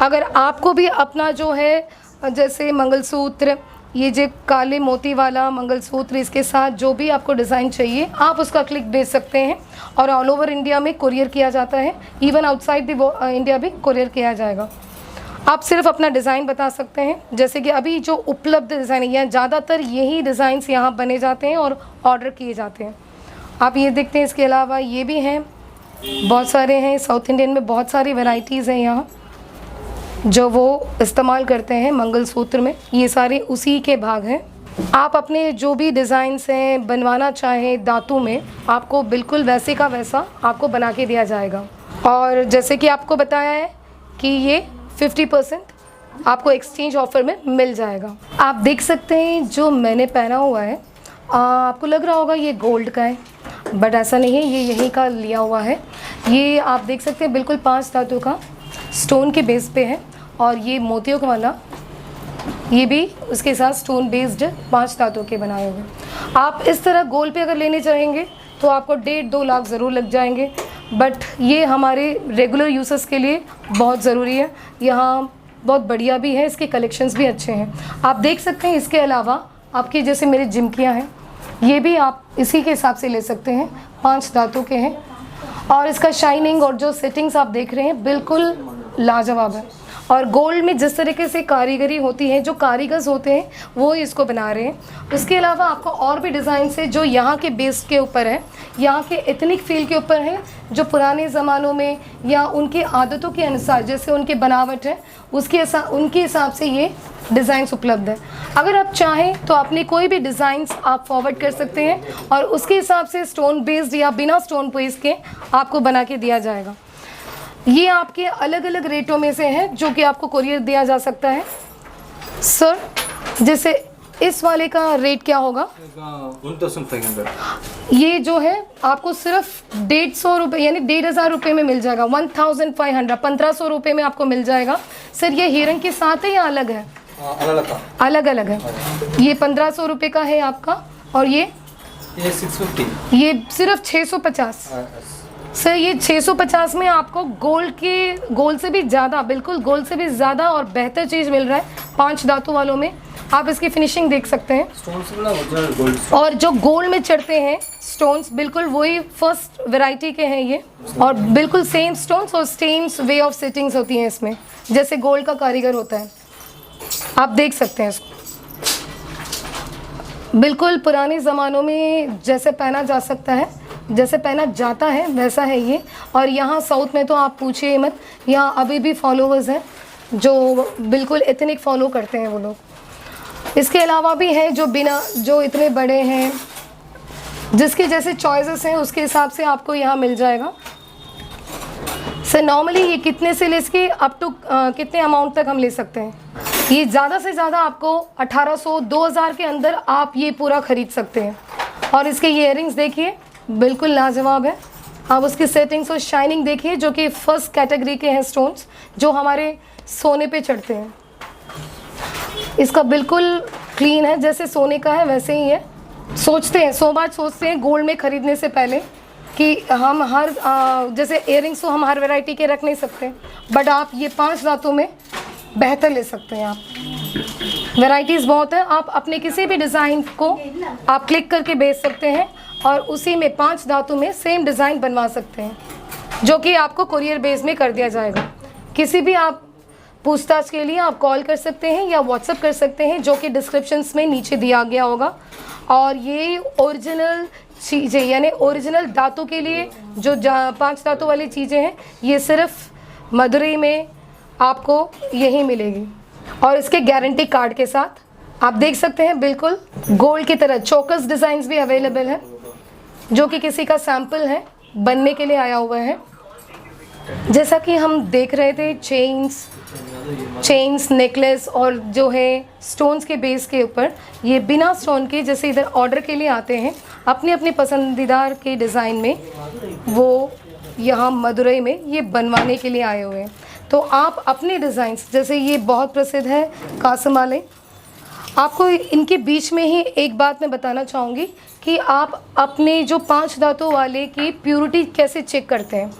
अगर आपको भी अपना जो है जैसे मंगलसूत्र, ये जो काले मोती वाला मंगलसूत्र, इसके साथ जो भी आपको डिज़ाइन चाहिए आप उसका क्लिक भेज सकते हैं, और ऑल ओवर इंडिया में कुरियर किया जाता है। इवन आउटसाइड द इंडिया भी कुरियर किया जाएगा। आप सिर्फ अपना डिज़ाइन बता सकते हैं, जैसे कि अभी जो उपलब्ध डिज़ाइन है, यहाँ ज़्यादातर यही डिज़ाइंस यहाँ बने जाते हैं और ऑर्डर किए जाते हैं। आप ये देखते हैं, इसके अलावा ये भी हैं, बहुत सारे हैं। साउथ इंडियन में बहुत सारी वैरायटीज़ हैं यहाँ जो वो इस्तेमाल करते हैं मंगलसूत्र में। ये सारे उसी के भाग हैं। आप अपने जो भी डिज़ाइंस हैं बनवाना चाहें धातु में, आपको बिल्कुल वैसे का वैसा आपको बना के दिया जाएगा। और जैसे कि आपको बताया है कि ये 50% आपको एक्सचेंज ऑफ़र में मिल जाएगा। आप देख सकते हैं जो मैंने पहना हुआ है, आपको लग रहा होगा ये गोल्ड का है, बट ऐसा नहीं है, ये यहीं का लिया हुआ है। ये आप देख सकते हैं बिल्कुल 5 धातु का स्टोन के बेस पे है, और ये मोतियों का वाला ये भी उसके साथ स्टोन बेस्ड 5 धातु के बनाए हुए। आप इस तरह गोल्ड पे अगर लेने चाहेंगे तो आपको 1.5-2 लाख ज़रूर लग जाएंगे, बट ये हमारे रेगुलर यूजर्स के लिए बहुत ज़रूरी है। यहाँ बहुत बढ़िया भी है, इसके कलेक्शंस भी अच्छे हैं, आप देख सकते हैं। इसके अलावा आपकी जैसे मेरी झुमकियाँ हैं, ये भी आप इसी के हिसाब से ले सकते हैं, 5 धातु के हैं। और इसका शाइनिंग और जो सेटिंग्स आप देख रहे हैं बिल्कुल लाजवाब है। और गोल्ड में जिस तरीके से कारीगरी होती है, जो कारीगर्स होते हैं वो इसको बना रहे हैं। उसके अलावा आपको और भी डिज़ाइन है जो यहाँ के बेस के ऊपर है, यहाँ के एथनिक फील के ऊपर है, जो पुराने ज़मानों में या उनकी आदतों के अनुसार जैसे उनकी बनावट है उनके हिसाब से ये डिज़ाइंस उपलब्ध है। अगर आप चाहें तो अपने कोई भी डिज़ाइंस आप फॉरवर्ड कर सकते हैं, और उसके हिसाब से स्टोन बेस्ड या बिना स्टोन बेस्ड के आपको बना के दिया जाएगा। ये आपके अलग अलग रेटों में से है जो कि आपको कुरियर दिया जा सकता है। सर, जैसे इस वाले का रेट क्या होगा? 1500। ये जो है आपको सिर्फ 150 रुपये यानी 1500 रुपये में मिल जाएगा। 1500 1500 रुपये में आपको मिल जाएगा। सर, ये हीरन के साथ है या अलग है? अलग अलग है। ये 1500 रुपये का है आपका, और ये 650। ये सिर्फ 650। सर ये 650 में आपको गोल्ड से भी ज़्यादा, बिल्कुल गोल्ड से भी ज़्यादा और बेहतर चीज़ मिल रहा है 5 धातु वालों में। आप इसकी फिनिशिंग देख सकते हैं। और जो गोल्ड में चढ़ते हैं स्टोन्स, बिल्कुल वही फर्स्ट वैरायटी के हैं ये, और बिल्कुल सेम स्टोन्स और सेम वे ऑफ सेटिंग्स होती हैं इसमें, जैसे गोल्ड का कारीगर होता है। आप देख सकते हैं इसको, बिल्कुल पुराने ज़मानों में जैसे पहना जा सकता है, जैसे पहना जाता है वैसा है ये। और यहाँ साउथ में तो आप पूछिए मत, यहाँ अभी भी फॉलोवर्स हैं जो बिल्कुल एथनिक फॉलो करते हैं वो लोग। इसके अलावा भी हैं जो इतने बड़े हैं, जिसके जैसे चॉइसेस हैं उसके हिसाब से आपको यहाँ मिल जाएगा। सर नॉर्मली ये कितने से लेके अप टू कितने अमाउंट तक हम ले सकते हैं? ये ज़्यादा से ज़्यादा आपको 1800-2000 के अंदर आप ये पूरा ख़रीद सकते हैं। और इसके इयररिंग्स देखिए, बिल्कुल लाजवाब है। आप उसकी सेटिंग्स और शाइनिंग देखिए, जो कि फर्स्ट कैटेगरी के हैं स्टोन्स, जो हमारे सोने पे चढ़ते हैं। इसका बिल्कुल क्लीन है, जैसे सोने का है वैसे ही है। सोचते हैं 100 बार सोचते हैं गोल्ड में ख़रीदने से पहले कि हम हर जैसे इयररिंग्स तो हम हर वैरायटी के रख नहीं सकते, बट आप ये 5 धातु में बेहतर ले सकते हैं। आप वैरायटीज़ बहुत है, आप अपने किसी भी डिज़ाइन को आप क्लिक करके भेज सकते हैं और उसी में 5 धातु में सेम डिज़ाइन बनवा सकते हैं, जो कि आपको कुरियर बेस में कर दिया जाएगा। किसी भी आप पूछताछ के लिए आप कॉल कर सकते हैं या व्हाट्सएप कर सकते हैं, जो कि डिस्क्रिप्शंस में नीचे दिया गया होगा। और ये ओरिजिनल चीज़ें, यानी ओरिजिनल धातु के लिए जो 5 धातु वाली चीज़ें हैं, ये सिर्फ मदुरई में आपको यही मिलेगी। और इसके गारंटी कार्ड के साथ आप देख सकते हैं, बिल्कुल गोल्ड की तरह चोकस डिज़ाइंस भी अवेलेबल है, जो कि किसी का सैंपल है, बनने के लिए आया हुआ है। जैसा कि हम देख रहे थे, चेन्स, नेकलेस और जो है स्टोन्स के बेस के ऊपर, ये बिना स्टोन के जैसे इधर ऑर्डर के लिए आते हैं अपने अपने पसंदीदा के डिज़ाइन में, वो यहाँ मदुरई में ये बनवाने के लिए आए हुए हैं। तो आप अपने डिज़ाइंस, जैसे ये बहुत प्रसिद्ध है कासमाले, आपको इनके बीच में ही एक बात मैं बताना चाहूँगी कि आप अपने जो 5 धातु वाले की प्योरिटी कैसे चेक करते हैं।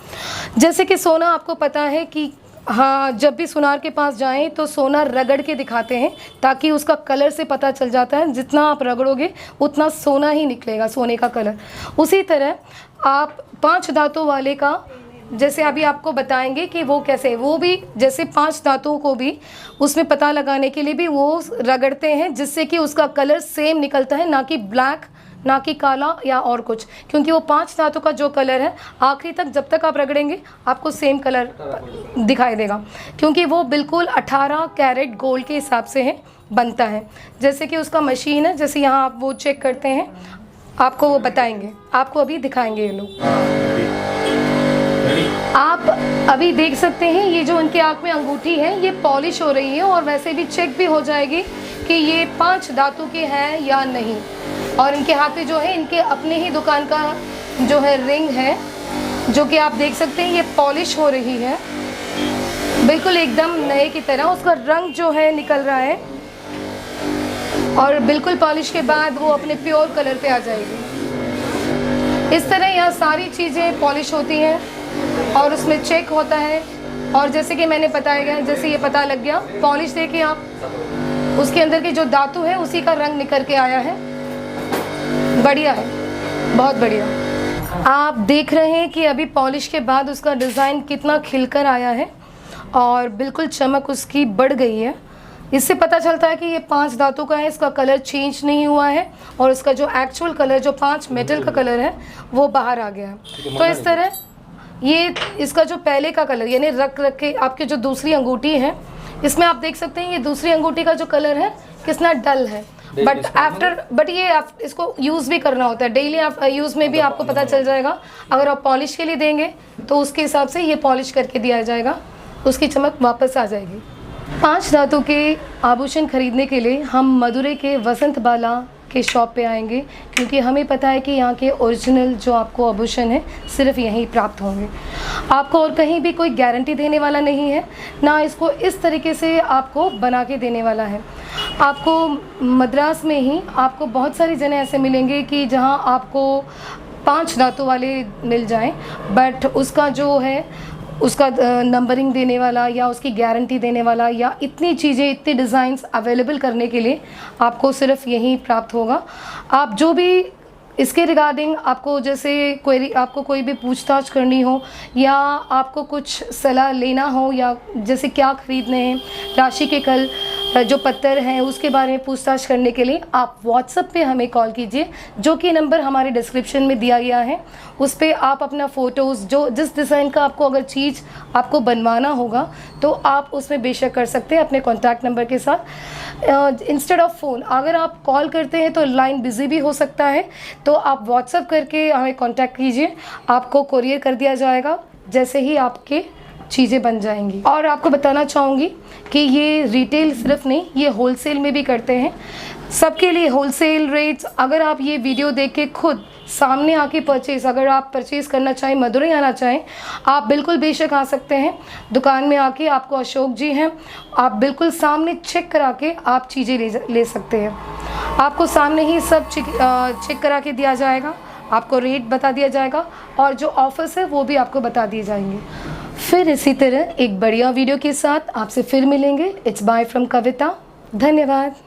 जैसे कि सोना, आपको पता है कि हाँ, जब भी सुनार के पास जाएं तो सोना रगड़ के दिखाते हैं, ताकि उसका कलर से पता चल जाता है, जितना आप रगड़ोगे उतना सोना ही निकलेगा, सोने का कलर। उसी तरह आप 5 धातु वाले का, जैसे अभी आपको बताएंगे कि वो कैसे, वो भी जैसे 5 धातुओं को भी उसमें पता लगाने के लिए भी वो रगड़ते हैं, जिससे कि उसका कलर सेम निकलता है, ना कि ब्लैक, ना कि काला या और कुछ। क्योंकि वो 5 धातु का जो कलर है आखिरी तक जब तक आप रगड़ेंगे आपको सेम कलर दिखाई देगा, क्योंकि वो बिल्कुल 18 कैरेट गोल्ड के हिसाब से है बनता है। जैसे कि उसका मशीन है, जैसे यहाँ आप वो चेक करते हैं, आपको वो बताएंगे, आपको अभी दिखाएंगे ये लोग। आप अभी देख सकते हैं, ये जो उनके आँख में अंगूठी है ये पॉलिश हो रही है, और वैसे भी चेक भी हो जाएगी कि ये 5 धातु के हैं या नहीं। और इनके हाथ पे जो है, इनके अपने ही दुकान का जो है रिंग है, जो कि आप देख सकते हैं ये पॉलिश हो रही है, बिल्कुल एकदम नए की तरह उसका रंग जो है निकल रहा है, और बिल्कुल पॉलिश के बाद वो अपने प्योर कलर पे आ जाएगी। इस तरह यहाँ सारी चीज़ें पॉलिश होती हैं और उसमें चेक होता है। और जैसे कि मैंने बताया गया, जैसे ये पता लग गया, पॉलिश देखिए आप, उसके अंदर की जो धातु है उसी का रंग निकल के आया है। बढ़िया है, बहुत बढ़िया। आप देख रहे हैं कि अभी पॉलिश के बाद उसका डिज़ाइन कितना खिलकर आया है और बिल्कुल चमक उसकी बढ़ गई है। इससे पता चलता है कि ये 5 धातु का है, इसका कलर चेंज नहीं हुआ है, और इसका जो एक्चुअल कलर, जो 5 मेटल का कलर है, वो बाहर आ गया है। तो इस तरह ये इसका जो पहले का कलर, यानी रख के आपके जो दूसरी अंगूठी है, इसमें आप देख सकते हैं ये दूसरी अंगूठी का जो कलर है कितना डल है, बट ये आप इसको यूज़ भी करना होता है डेली। आप यूज़ में भी आपको पता चल जाएगा। अगर आप पॉलिश के लिए देंगे तो उसके हिसाब से ये पॉलिश करके दिया जाएगा, उसकी चमक वापस आ जाएगी। 5 धातु के आभूषण खरीदने के लिए हम मदुरई के वसंत बाला के शॉप पे आएंगे, क्योंकि हमें पता है कि यहाँ के ओरिजिनल जो आपको आभूषण है सिर्फ यहीं प्राप्त होंगे। आपको और कहीं भी कोई गारंटी देने वाला नहीं है, ना इसको इस तरीके से आपको बना के देने वाला है। आपको मद्रास में ही आपको बहुत सारी जगह ऐसे मिलेंगे कि जहाँ आपको 5 दांतों वाले मिल जाएं, बट उसका जो है उसका नंबरिंग देने वाला या उसकी गारंटी देने वाला या इतनी चीज़ें, इतने डिज़ाइंस अवेलेबल करने के लिए आपको सिर्फ यही प्राप्त होगा। आप जो भी इसके रिगार्डिंग आपको जैसे क्वेरी, आपको कोई भी पूछताछ करनी हो या आपको कुछ सलाह लेना हो या जैसे क्या ख़रीदने हैं, राशि के कल जो पत्थर हैं उसके बारे में पूछताछ करने के लिए आप व्हाट्सएप पे हमें कॉल कीजिए, जो कि नंबर हमारे डिस्क्रिप्शन में दिया गया है। उस पर आप अपना फ़ोटोज़, जो जिस डिज़ाइन का आपको अगर चीज़ आपको बनवाना होगा तो आप उसमें बेशक कर सकते हैं अपने कॉन्टैक्ट नंबर के साथ इंस्टेड ऑफ फ़ोन। अगर आप कॉल करते हैं तो लाइन बिज़ी भी हो सकता है, तो आप व्हाट्सएप करके हमें कॉन्टैक्ट कीजिए, आपको कोरियर कर दिया जाएगा जैसे ही आपके चीज़ें बन जाएंगी। और आपको बताना चाहूँगी कि ये रिटेल सिर्फ नहीं, ये होलसेल में भी करते हैं। सबके लिए होलसेल रेट्स, अगर आप ये वीडियो देख के खुद सामने आके अगर आप परचेज़ करना चाहें, मदुरई आना चाहें, आप बिल्कुल बेशक आ सकते हैं। दुकान में आके आपको अशोक जी हैं, आप बिल्कुल सामने चेक करा के आप चीज़ें ले सकते हैं। आपको सामने ही सब चेक करा के दिया जाएगा, आपको रेट बता दिया जाएगा और जो ऑफर्स है वो भी आपको बता दिए जाएंगे। फिर इसी तरह एक बढ़िया वीडियो के साथ आपसे फिर मिलेंगे। इट्स बाय फ्रॉम कविता। धन्यवाद।